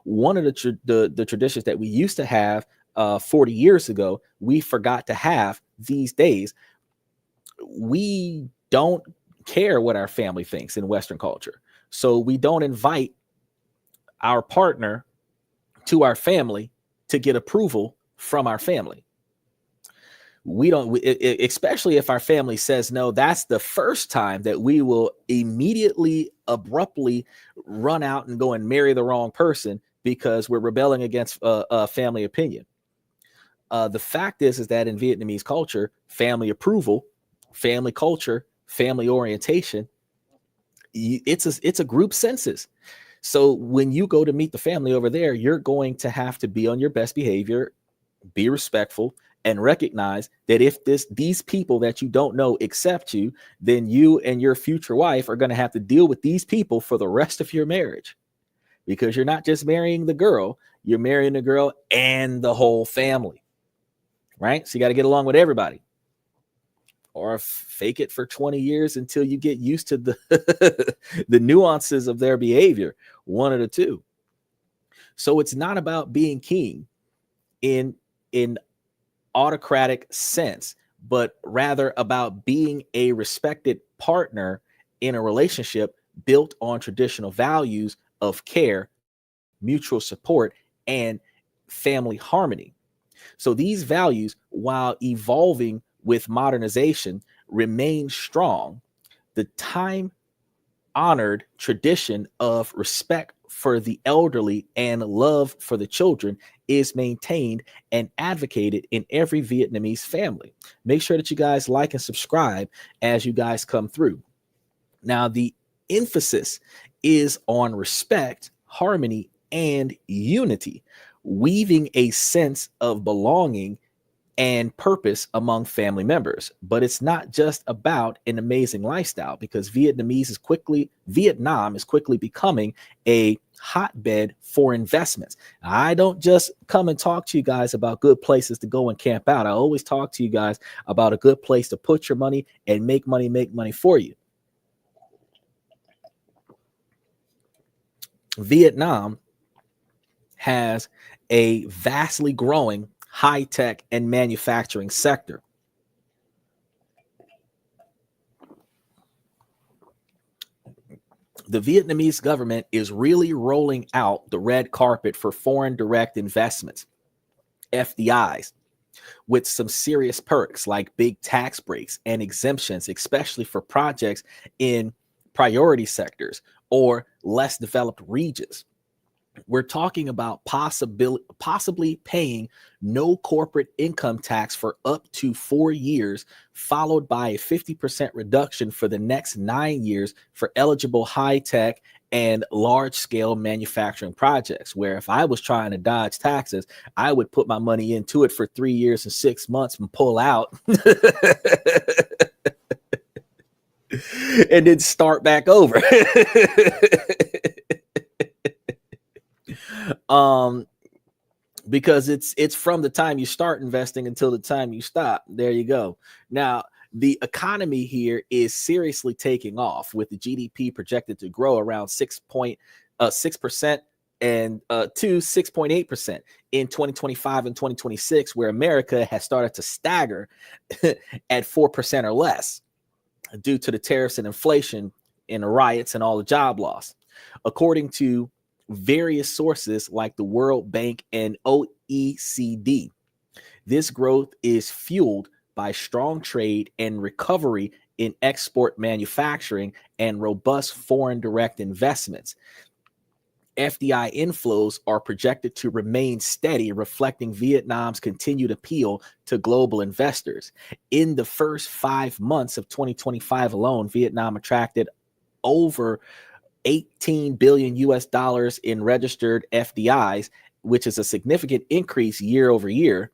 One of the traditions that we used to have 40 years ago, we forgot to have these days. We don't care what our family thinks in Western culture. So we don't invite our partner to our family to get approval from our family. We don't, especially if our family says no, that's the first time that we will immediately, abruptly run out and go and marry the wrong person because we're rebelling against family opinion. The fact is that in Vietnamese culture, family approval, family culture, family orientation, it's a group census. So when you go to meet the family over there, you're going to have to be on your best behavior, be respectful, and recognize that if these people that you don't know accept you, then you and your future wife are going to have to deal with these people for the rest of your marriage, because you're not just marrying the girl, you're marrying the girl and the whole family, right? So you got to get along with everybody, or fake it for 20 years until you get used to the the nuances of their behavior, one of the two. So it's not about being king in autocratic sense, but rather about being a respected partner in a relationship built on traditional values of care, mutual support, and family harmony. So these values, while evolving with modernization, remain strong. The time-honored tradition of respect for the elderly and love for the children is maintained and advocated in every Vietnamese family. Make sure that you guys like and subscribe as you guys come through. Now, the emphasis is on respect, harmony, and unity, weaving a sense of belonging and purpose among family members. But it's not just about an amazing lifestyle, because Vietnam is quickly becoming a hotbed for investments. I don't just come and talk to you guys about good places to go and camp out. I always talk to you guys about a good place to put your money and make money for you. Vietnam has a vastly growing high-tech and manufacturing sector. The Vietnamese government is really rolling out the red carpet for foreign direct investments, FDIs, with some serious perks like big tax breaks and exemptions, especially for projects in priority sectors or less developed regions. We're talking about possibly paying no corporate income tax for up to 4 years, followed by a 50% reduction for the next 9 years for eligible high-tech and large-scale manufacturing projects, where if I was trying to dodge taxes, I would put my money into it for 3 years and 6 months and pull out and then start back over. Because it's from the time you start investing until the time you stop. There you go. Now, the economy here is seriously taking off, with the GDP projected to grow around 6% and to 6.8% in 2025 and 2026, where America has started to stagger at 4% or less due to the tariffs and inflation and the riots and all the job loss. According to various sources like the World Bank and OECD, this growth is fueled by strong trade and recovery in export manufacturing and robust foreign direct investments. FDI inflows are projected to remain steady, reflecting Vietnam's continued appeal to global investors. In the first 5 months of 2025 alone, Vietnam attracted over 18 billion US dollars in registered FDIs, which is a significant increase year over year.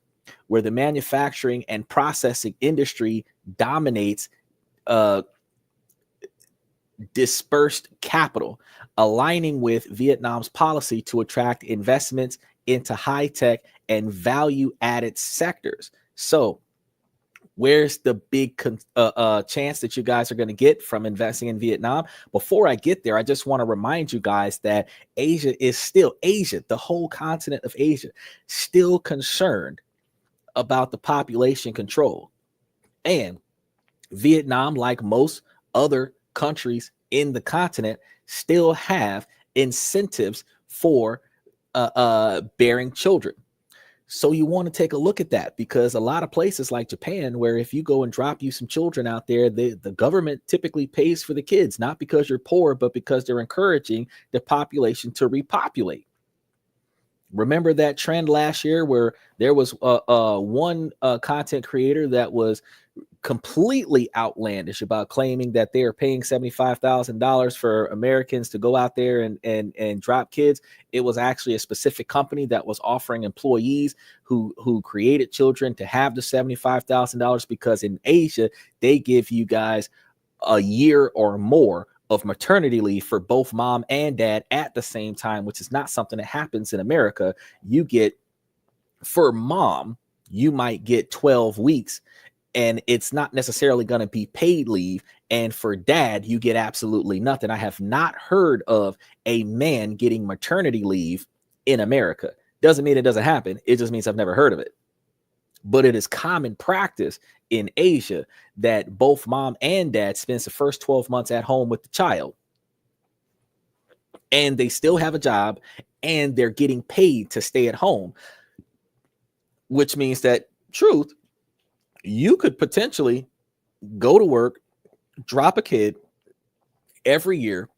where the manufacturing and processing industry dominates dispersed capital, aligning with Vietnam's policy to attract investments into high-tech and value-added sectors. So where's the big chance that you guys are going to get from investing in Vietnam? Before I get there, I just want to remind you guys that Asia is still, the whole continent of Asia, still concerned about the population control. And Vietnam, like most other countries in the continent, still have incentives for bearing children. So you want to take a look at that, because a lot of places like Japan, where if you go and drop you some children out there, the government typically pays for the kids, not because you're poor, but because they're encouraging the population to repopulate. Remember that trend last year where there was one content creator that was completely outlandish about claiming that they are paying $75,000 for Americans to go out there and drop kids. It was actually a specific company that was offering employees who created children to have the $75,000, because in Asia, they give you guys a year or more of maternity leave for both mom and dad at the same time, which is not something that happens in America. You get, for mom, you might get 12 weeks, and it's not necessarily going to be paid leave. And for dad, you get absolutely nothing. I have not heard of a man getting maternity leave in America. Doesn't mean it doesn't happen. It just means I've never heard of it. But it is common practice in Asia that both mom and dad spends the first 12 months at home with the child, and they still have a job, and they're getting paid to stay at home, which means that, truth, you could potentially go to work, drop a kid every year,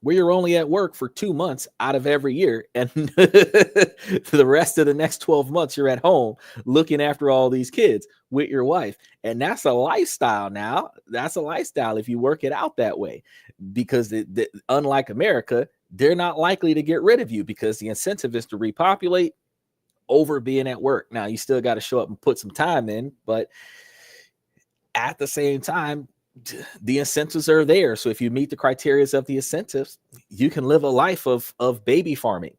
where you're only at work for 2 months out of every year, and the rest of the next 12 months you're at home looking after all these kids with your wife. And that's a lifestyle now. That's a lifestyle if you work it out that way, because unlike America, they're not likely to get rid of you, because the incentive is to repopulate over being at work. Now, you still got to show up and put some time in, but at the same time, the incentives are there. So if you meet the criteria of the incentives, you can live a life of baby farming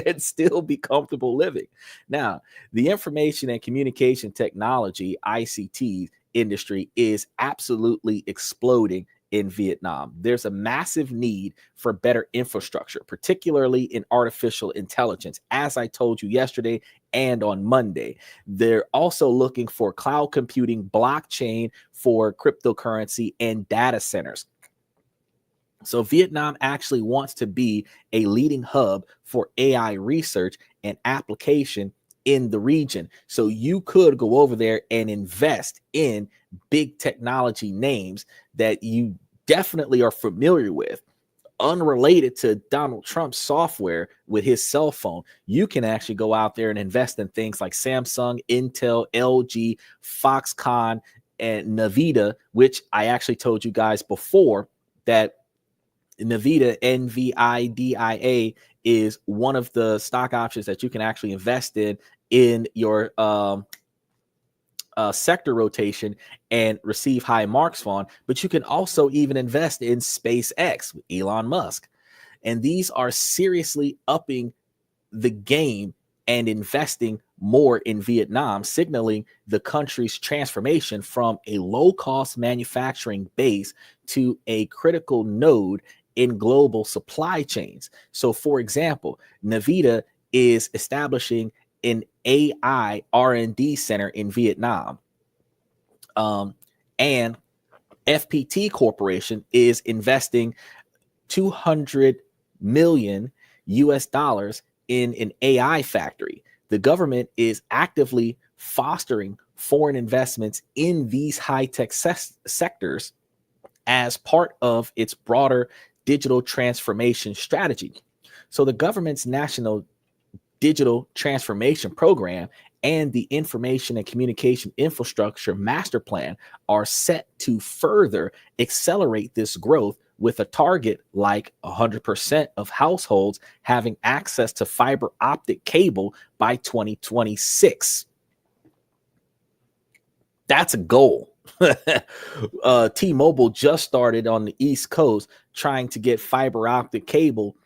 and still be comfortable living. Now, the information and communication technology, ICT industry, is absolutely exploding in Vietnam. There's a massive need for better infrastructure, particularly in artificial intelligence, as I told you yesterday and on Monday. They're also looking for cloud computing, blockchain for cryptocurrency, and data centers. So Vietnam actually wants to be a leading hub for AI research and application in the region. So you could go over there and invest in big technology names that you definitely are familiar with, unrelated to Donald Trump's software with his cell phone. You can actually go out there and invest in things like Samsung, Intel, LG, Foxconn, and Nvidia, which I actually told you guys before that Nvidia, NVIDIA, is one of the stock options that you can actually invest in your sector rotation and receive high marks on. But you can also even invest in SpaceX with Elon Musk. And these are seriously upping the game and investing more in Vietnam, signaling the country's transformation from a low-cost manufacturing base to a critical node in global supply chains. So, for example, Nvidia is establishing an AI R&D center in Vietnam. And FPT Corporation is investing $200 million US in an AI factory. The government is actively fostering foreign investments in these high-tech sectors as part of its broader digital transformation strategy. So the government's national digital transformation program and the information and communication infrastructure master plan are set to further accelerate this growth with a target like 100% of households having access to fiber optic cable by 2026. That's a goal. T-Mobile just started on the East Coast trying to get fiber optic cable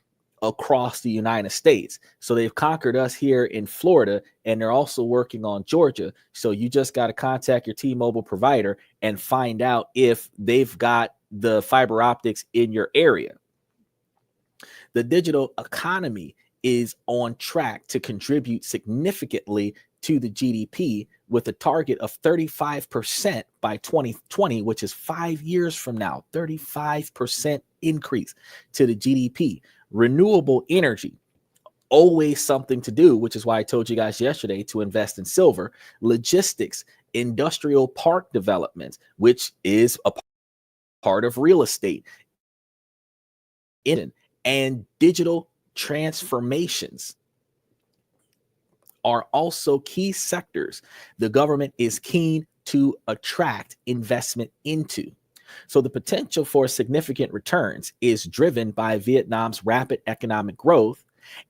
across the United States. So they've conquered us here in Florida, and they're also working on Georgia. So you just got to contact your T-Mobile provider and find out if they've got the fiber optics in your area. The digital economy is on track to contribute significantly to the GDP with a target of 35% by 2020, which is 5 years from now. 35% increase to the GDP. Renewable energy, always something to do, which is why I told you guys yesterday to invest in silver. Logistics, industrial park developments, which is a part of real estate, and digital transformations are also key sectors the government is keen to attract investment into. So the potential for significant returns is driven by Vietnam's rapid economic growth,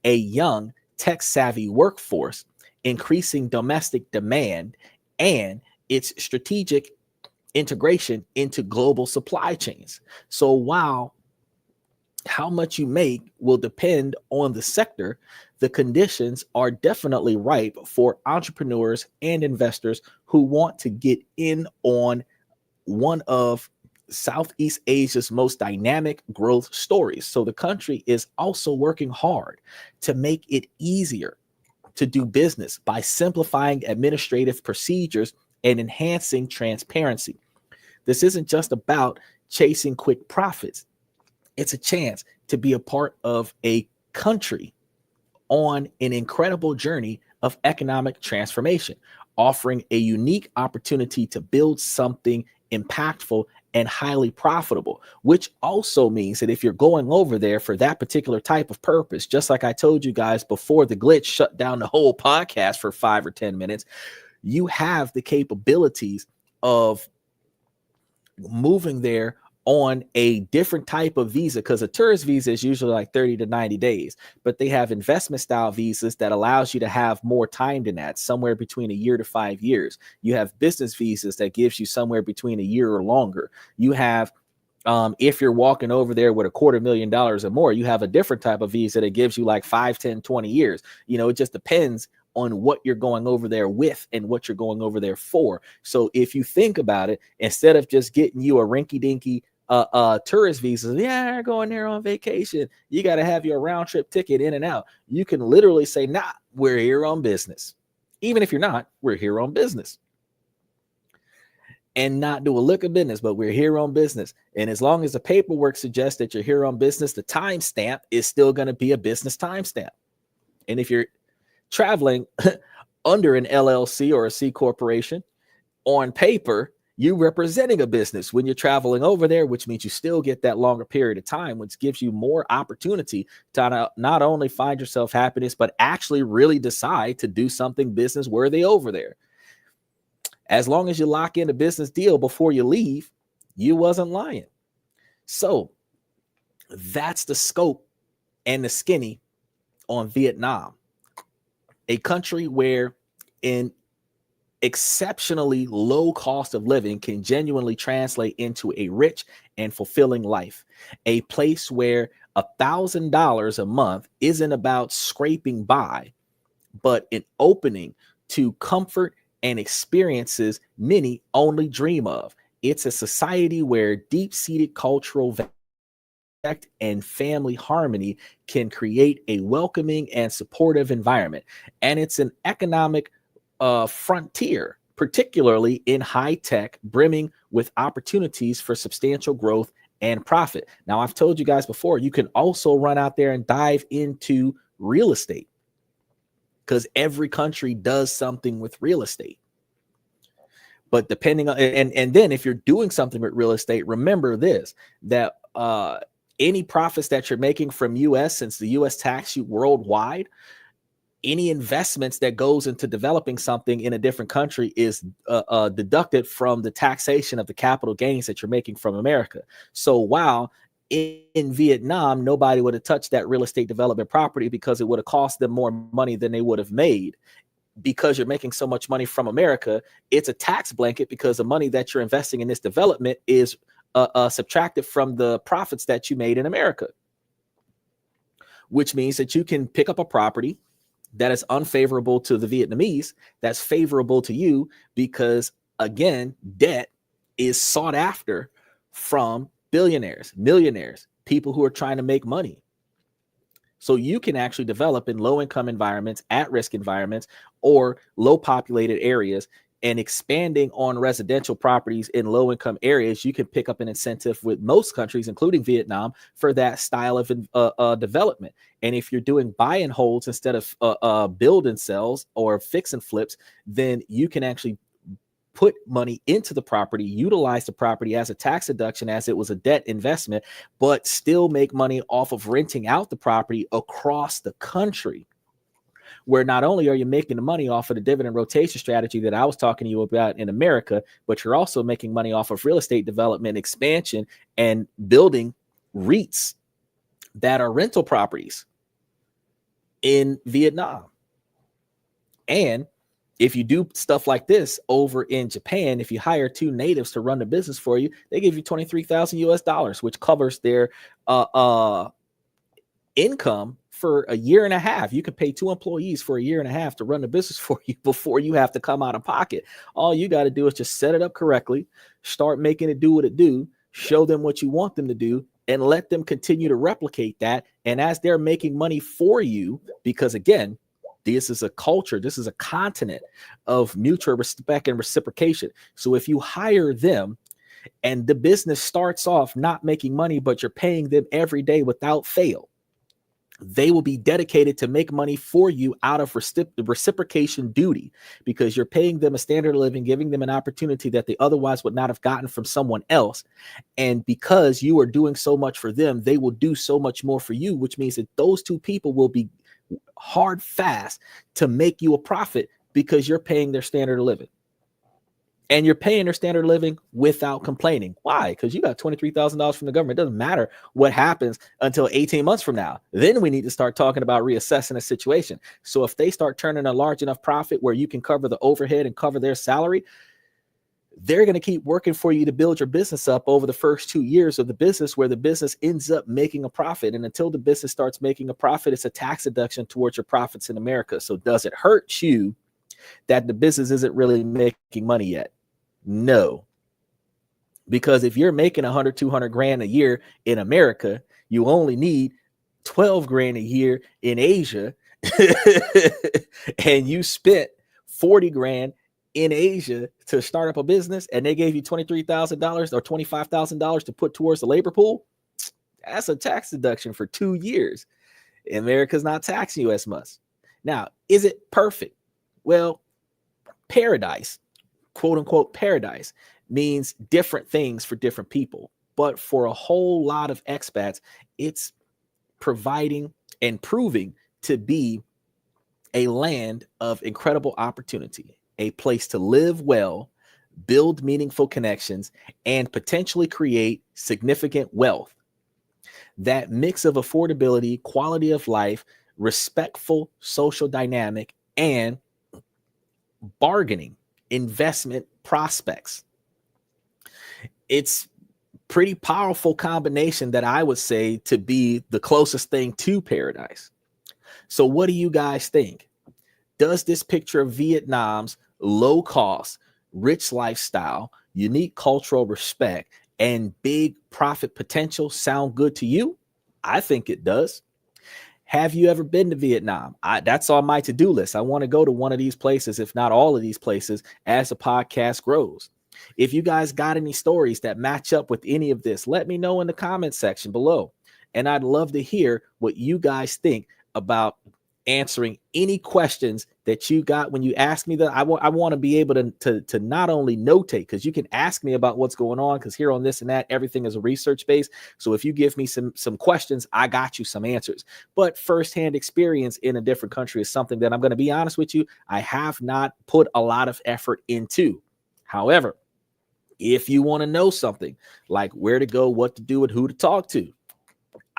a young tech-savvy workforce, increasing domestic demand, and its strategic integration into global supply chains. So while how much you make will depend on the sector, the conditions are definitely ripe for entrepreneurs and investors who want to get in on one of Southeast Asia's most dynamic growth stories. So the country is also working hard to make it easier to do business by simplifying administrative procedures and enhancing transparency. This isn't just about chasing quick profits. It's a chance to be a part of a country on an incredible journey of economic transformation, offering a unique opportunity to build something impactful and highly profitable, which also means that if you're going over there for that particular type of purpose, just like I told you guys before the glitch shut down the whole podcast for 5 or 10 minutes, you have the capabilities of moving there on a different type of visa, because a tourist visa is usually like 30 to 90 days, but they have investment style visas that allows you to have more time than that, somewhere between 1 year to 5 years. You have business visas that gives you somewhere between 1 year or longer. You have, if you're walking over there with $250,000 or more, you have a different type of visa that gives you like 5, 10, 20 years. You know, it just depends on what you're going over there with and what you're going over there for. So if you think about it, instead of just getting you a rinky-dinky tourist visas, yeah, going there on vacation, you got to have your round trip ticket in and out. You can literally say, nah, we're here on business. Even if you're not, we're here on business. And not do a lick of business, but we're here on business. And as long as the paperwork suggests that you're here on business, the timestamp is still going to be a business timestamp. And if you're traveling under an LLC or a C corporation, on paper, you representing a business when you're traveling over there, which means you still get that longer period of time, which gives you more opportunity to not only find yourself happiness, but actually really decide to do something business worthy over there. As long as you lock in a business deal before you leave, you wasn't lying. So that's the scope and the skinny on Vietnam, a country where in exceptionally low cost of living can genuinely translate into a rich and fulfilling life. A place where $1,000 a month isn't about scraping by, but an opening to comfort and experiences many only dream of. It's a society where deep-seated cultural and family harmony can create a welcoming and supportive environment. And it's an economic frontier, particularly in high tech, brimming with opportunities for substantial growth and profit. Now, I've told you guys before, you can also run out there and dive into real estate, because every country does something with real estate. But depending on, and then if you're doing something with real estate, remember this, that any profits that you're making from US, since the US tax you worldwide, any investments that goes into developing something in a different country is deducted from the taxation of the capital gains that you're making from America. So while in Vietnam, nobody would have touched that real estate development property because it would have cost them more money than they would have made. Because you're making so much money from America, it's a tax blanket because the money that you're investing in this development is subtracted from the profits that you made in America, which means that you can pick up a property that is unfavorable to the Vietnamese, that's favorable to you because, again, debt is sought after from billionaires, millionaires, people who are trying to make money. So you can actually develop in low-income environments, at-risk environments, or low-populated areas, and expanding on residential properties in low-income areas. You can pick up an incentive with most countries, including Vietnam, for that style of development. And if you're doing buy and holds instead of build and sells or fix and flips, then you can actually put money into the property, utilize the property as a tax deduction as it was a debt investment, but still make money off of renting out the property across the country, where not only are you making the money off of the dividend rotation strategy that I was talking to you about in America, but you're also making money off of real estate development, expansion, and building REITs that are rental properties in Vietnam. And if you do stuff like this over in Japan, if you hire 2 natives to run the business for you, they give you $23,000 US, which covers their income for a year and a half. You can pay 2 employees for a year and a half to run the business for you before you have to come out of pocket. All you got to do is just set it up correctly, start making it do what it do, show them what you want them to do, and let them continue to replicate that. And as they're making money for you, because again, this is a culture, this is a continent of mutual respect and reciprocation. So if you hire them and the business starts off not making money, but you're paying them every day without fail, they will be dedicated to make money for you out of reciprocation duty, because you're paying them a standard of living, giving them an opportunity that they otherwise would not have gotten from someone else. And because you are doing so much for them, they will do so much more for you, which means that those 2 people will be hard fast to make you a profit because you're paying their standard of living. And you're paying their standard of living without complaining. Why? Because you got $23,000 from the government. It doesn't matter what happens until 18 months from now. Then we need to start talking about reassessing the situation. So if they start turning a large enough profit where you can cover the overhead and cover their salary, they're going to keep working for you to build your business up over the first 2 years of the business, where the business ends up making a profit. And until the business starts making a profit, it's a tax deduction towards your profits in America. So does it hurt you that the business isn't really making money yet? No. Because if you're making 100, 200 grand a year in America, you only need 12 grand a year in Asia. And you spent 40 grand in Asia to start up a business, and they gave you $23,000 or $25,000 to put towards the labor pool. That's a tax deduction for 2 years. America's not taxing you as much. Now, is it perfect? Well, paradise, quote unquote, paradise means different things for different people. But for a whole lot of expats, it's providing and proving to be a land of incredible opportunity, a place to live well, build meaningful connections, and potentially create significant wealth. That mix of affordability, quality of life, respectful social dynamic, and bargaining investment prospects. It's pretty powerful combination that I would say to be the closest thing to paradise. So what do you guys think? Does this picture of Vietnam's low cost, rich lifestyle, unique cultural respect, and big profit potential sound good to you? I think it does. Have you ever been to Vietnam? That's on my to-do list. I want to go to one of these places, if not all of these places, as the podcast grows. If you guys got any stories that match up with any of this, let me know in the comment section below. And I'd love to hear what you guys think about answering any questions that you got when you ask me that. I want to be able to not only notate, because you can ask me about what's going on, because here on This and That, everything is a research base. So if you give me some questions, I got you some answers. But firsthand experience in a different country is something that I'm going to be honest with you, I have not put a lot of effort into. However, if you want to know something like where to go, what to do, and who to talk to,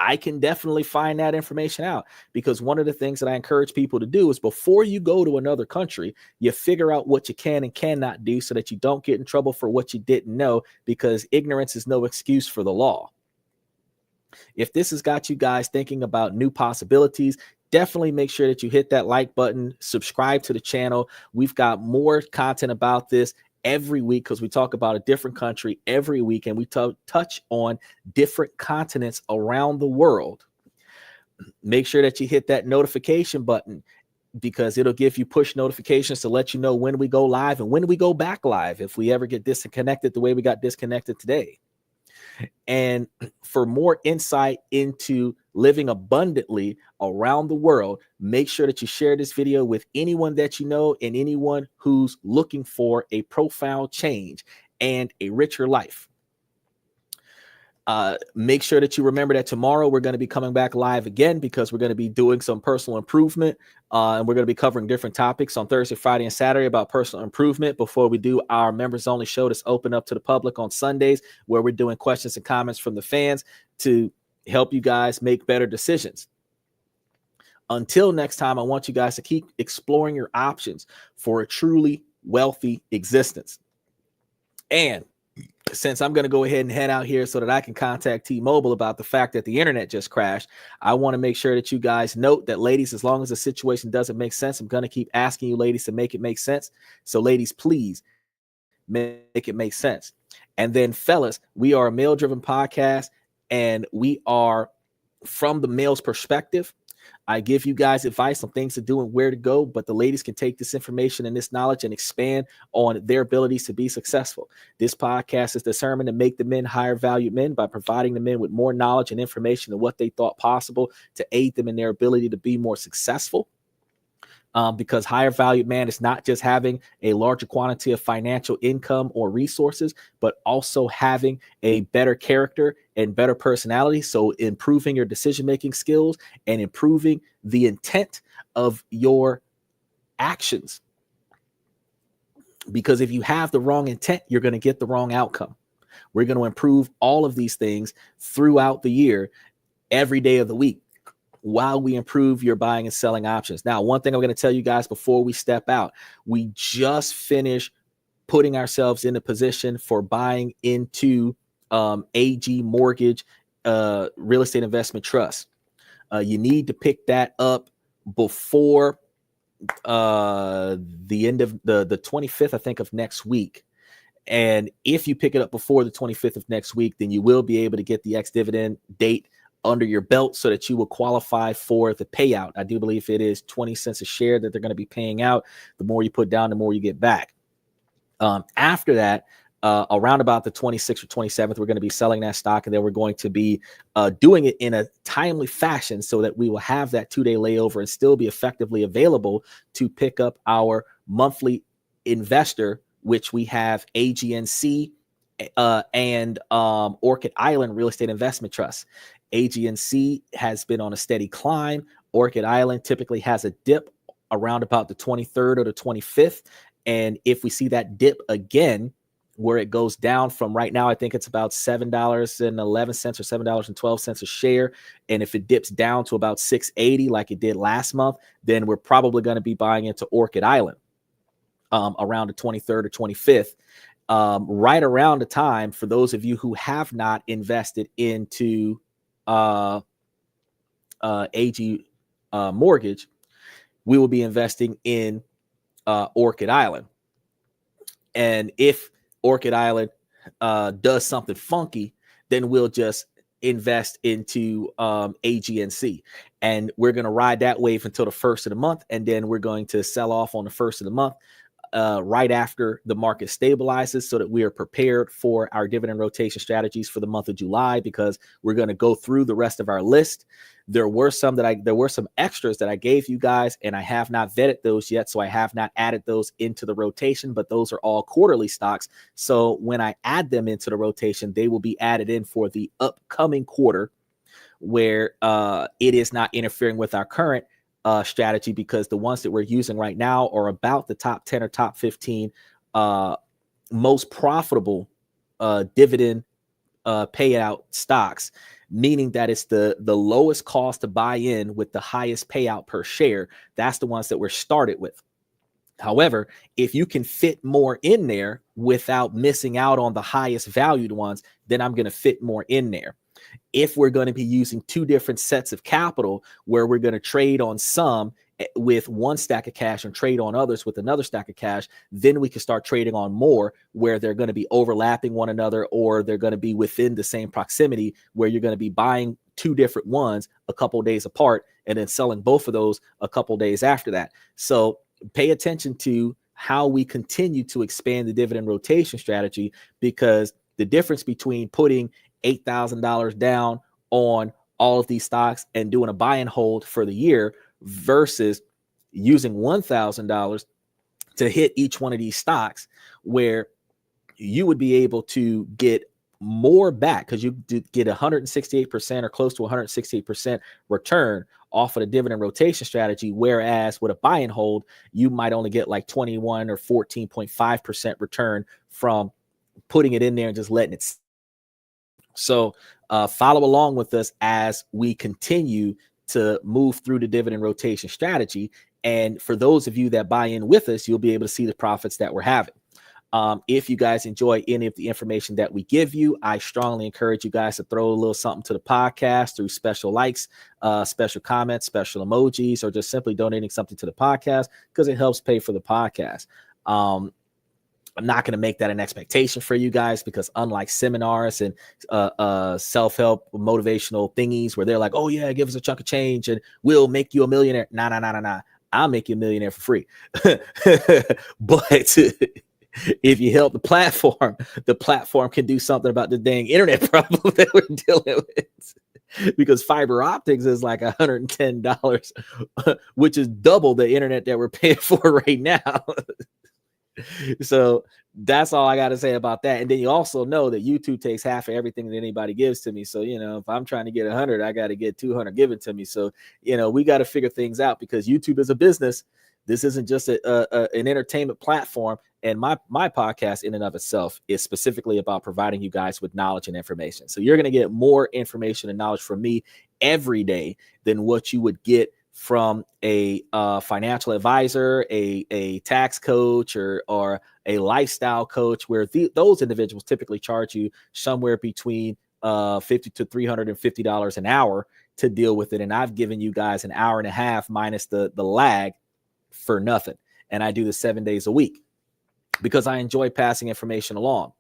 I can definitely find that information out, because one of the things that I encourage people to do is before you go to another country, you figure out what you can and cannot do so that you don't get in trouble for what you didn't know, because ignorance is no excuse for the law. If this has got you guys thinking about new possibilities, definitely make sure that you hit that like button, subscribe to the channel. We've got more content about this every week, because we talk about a different country every week, and we touch on different continents around the world. Make sure that you hit that notification button, because it'll give you push notifications to let you know when we go live and when we go back live, if we ever get disconnected the way we got disconnected today. And for more insight into living abundantly around the world, make sure that you share this video with anyone that you know and anyone who's looking for a profound change and a richer life. Make sure that you remember that tomorrow we're going to be coming back live again, because we're going to be doing some personal improvement, and we're going to be covering different topics on Thursday, Friday, and Saturday about personal improvement before we do our members only show that's open up to the public on Sundays, where we're doing questions and comments from the fans to help you guys make better decisions. Until next time, I want you guys to keep exploring your options for a truly wealthy existence. And since I'm going to go ahead and head out here so that I can contact T-Mobile about the fact that the internet just crashed, I want to make sure that you guys note that, ladies, as long as the situation doesn't make sense, I'm going to keep asking you ladies to make it make sense. So ladies, please make it make sense. And then fellas, we are a male-driven podcast, and we are from the male's perspective. I give you guys advice on things to do and where to go, but the ladies can take this information and this knowledge and expand on their abilities to be successful. This podcast is determined to make the men higher valued men by providing the men with more knowledge and information than what they thought possible to aid them in their ability to be more successful. Because higher valued man is not just having a larger quantity of financial income or resources, but also having a better character and better personality. So improving your decision-making skills and improving the intent of your actions. Because if you have the wrong intent, you're going to get the wrong outcome. We're going to improve all of these things throughout the year, every day of the week, while we improve your buying and selling options. Now, one thing I'm going to tell you guys before we step out, we just finished putting ourselves in a position for buying into AG Mortgage Real Estate Investment Trust. You need to pick that up before the end of the 25th, I think, of next week. And if you pick it up before the 25th of next week, then you will be able to get the ex-dividend date under your belt so that you will qualify for the payout. I do believe it is 20 cents a share that they're going to be paying out. The more you put down, the more you get back. After that, around about the 26th or 27th, we're going to be selling that stock, and then we're going to be doing it in a timely fashion so that we will have that 2-day layover and still be effectively available to pick up our monthly investor, which we have AGNC and Orchid Island Real Estate Investment Trust. AGNC has been on a steady climb. Orchid Island typically has a dip around about the 23rd or the 25th. And if we see that dip again, where it goes down from right now, I think it's about $7.11 or $7.12 a share. And if it dips down to about $6.80 like it did last month, then we're probably going to be buying into Orchid Island around the 23rd or 25th. Right around the time, for those of you who have not invested into AG Mortgage, we will be investing in Orchid Island. And if Orchid Island does something funky, then we'll just invest into AGNC. And we're going to ride that wave until the first of the month. And then we're going to sell off on the first of the month, right after the market stabilizes, so that we are prepared for our dividend rotation strategies for the month of July, because we're going to go through the rest of our list. There were some extras that I gave you guys, and I have not vetted those yet, so I have not added those into the rotation, but those are all quarterly stocks. So when I add them into the rotation, they will be added in for the upcoming quarter, where it is not interfering with our current strategy, because the ones that we're using right now are about the top 10 or top 15 most profitable dividend payout stocks meaning that it's the lowest cost to buy in with the highest payout per share. That's the ones that we're started with. However, if you can fit more in there without missing out on the highest valued ones, then I'm going to fit more in there. If we're going to be using two different sets of capital where we're going to trade on some with one stack of cash and trade on others with another stack of cash, then we can start trading on more where they're going to be overlapping one another, or they're going to be within the same proximity where you're going to be buying two different ones a couple days apart and then selling both of those a couple days after that. So pay attention to how we continue to expand the dividend rotation strategy, because the difference between putting $8,000 down on all of these stocks and doing a buy and hold for the year versus using $1,000 to hit each one of these stocks, where you would be able to get more back because you get 168% or close to 168% return off of the dividend rotation strategy. Whereas with a buy and hold, you might only get like 21 or 14.5% return from putting it in there and just letting it. So follow along with us as we continue to move through the dividend rotation strategy. And for those of you that buy in with us, you'll be able to see the profits that we're having. If you guys enjoy any of the information that we give you, I strongly encourage you guys to throw a little something to the podcast through special likes, special comments, special emojis, or just simply donating something to the podcast, because it helps pay for the podcast. I'm not going to make that an expectation for you guys, because unlike seminars and self-help motivational thingies where they're like, oh yeah, give us a chunk of change and we'll make you a millionaire. Nah. I'll make you a millionaire for free. But if you help the platform can do something about the dang internet problem that we're dealing with. Because fiber optics is like $110, which is double the internet that we're paying for right now. So that's all I got to say about that. And then you also know that YouTube takes half of everything that anybody gives to me. So, if I'm trying to get 100, I got to get 200 given to me. So, we got to figure things out, because YouTube is a business. This isn't just an entertainment platform. And my podcast in and of itself is specifically about providing you guys with knowledge and information. So you're going to get more information and knowledge from me every day than what you would get from a financial advisor, a tax coach, or a lifestyle coach, where those individuals typically charge you somewhere between $50 to $350 an hour to deal with it. And I've given you guys an hour and a half minus the lag for nothing. And I do this 7 days a week because I enjoy passing information along.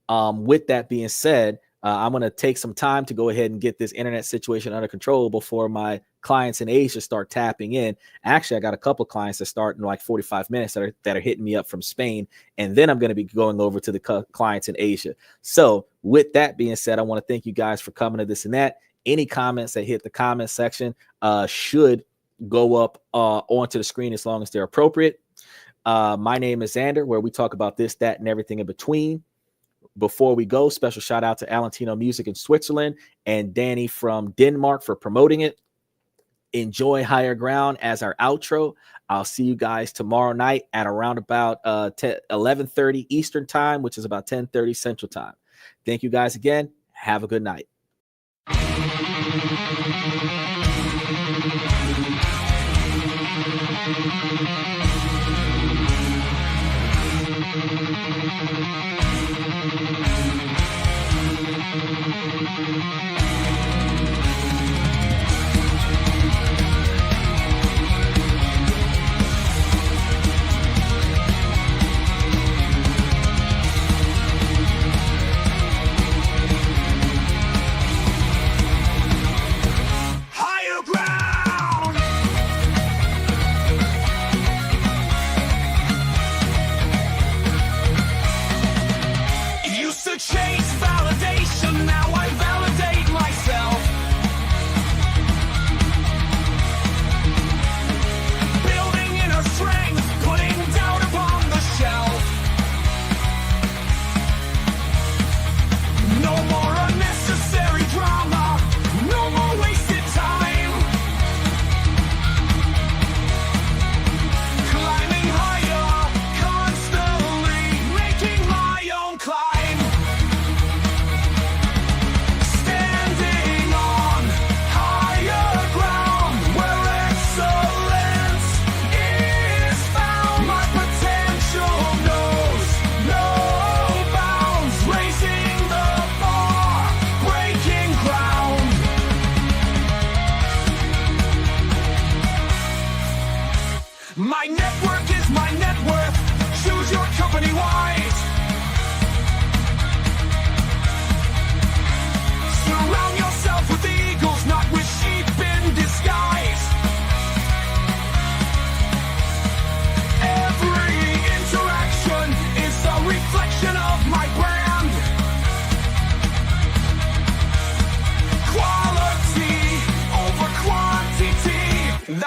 With that being said, I'm going to take some time to go ahead and get this internet situation under control before my clients in Asia start tapping in. Actually, I got a couple of clients that start in like 45 minutes that are hitting me up from Spain. And then I'm going to be going over to the clients in Asia. So with that being said, I want to thank you guys for coming to this and that. Any comments that hit the comment section should go up onto the screen as long as they're appropriate. My name is Xander, where we talk about this, that, and everything in between. Before we go, special shout out to alanito.music in Switzerland and Danny from Denmark for promoting it. Enjoy Higher Ground as our outro. I'll see you guys tomorrow night at around about 11:30 Eastern time, which is about 10:30 Central time. Thank you guys again. Have a good night. Higher ground. Used to chase validation, now I validate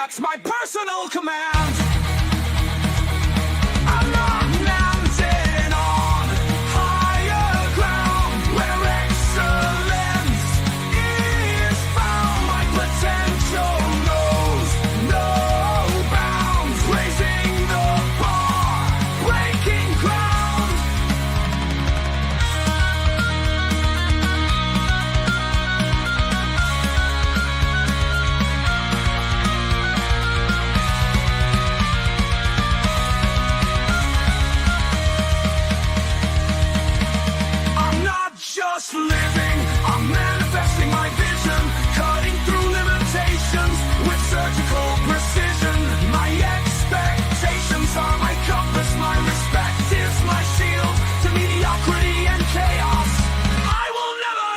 TikTok's my personal command. I'm not mounted on higher ground where excellence is found. My potential knows no bounds, raising the bar, breaking ground. I'm not just living, I'm manifesting my vision, cutting through limitations with surgical precision. My expectations are my compass, my respect is my shield to mediocrity and chaos. I will never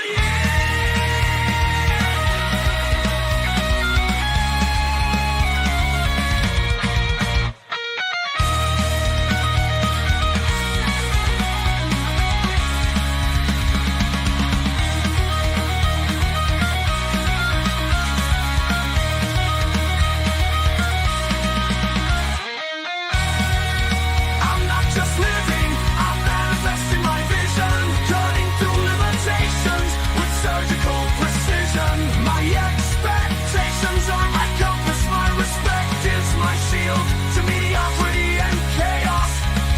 I'm not just living, I'm manifesting my vision, cutting through limitations with surgical precision. My expectations are my compass, my respect is my shield to mediocrity and chaos.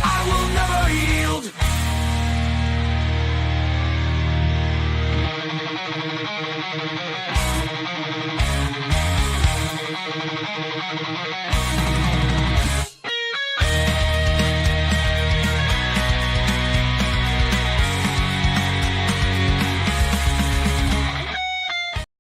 I will never yield.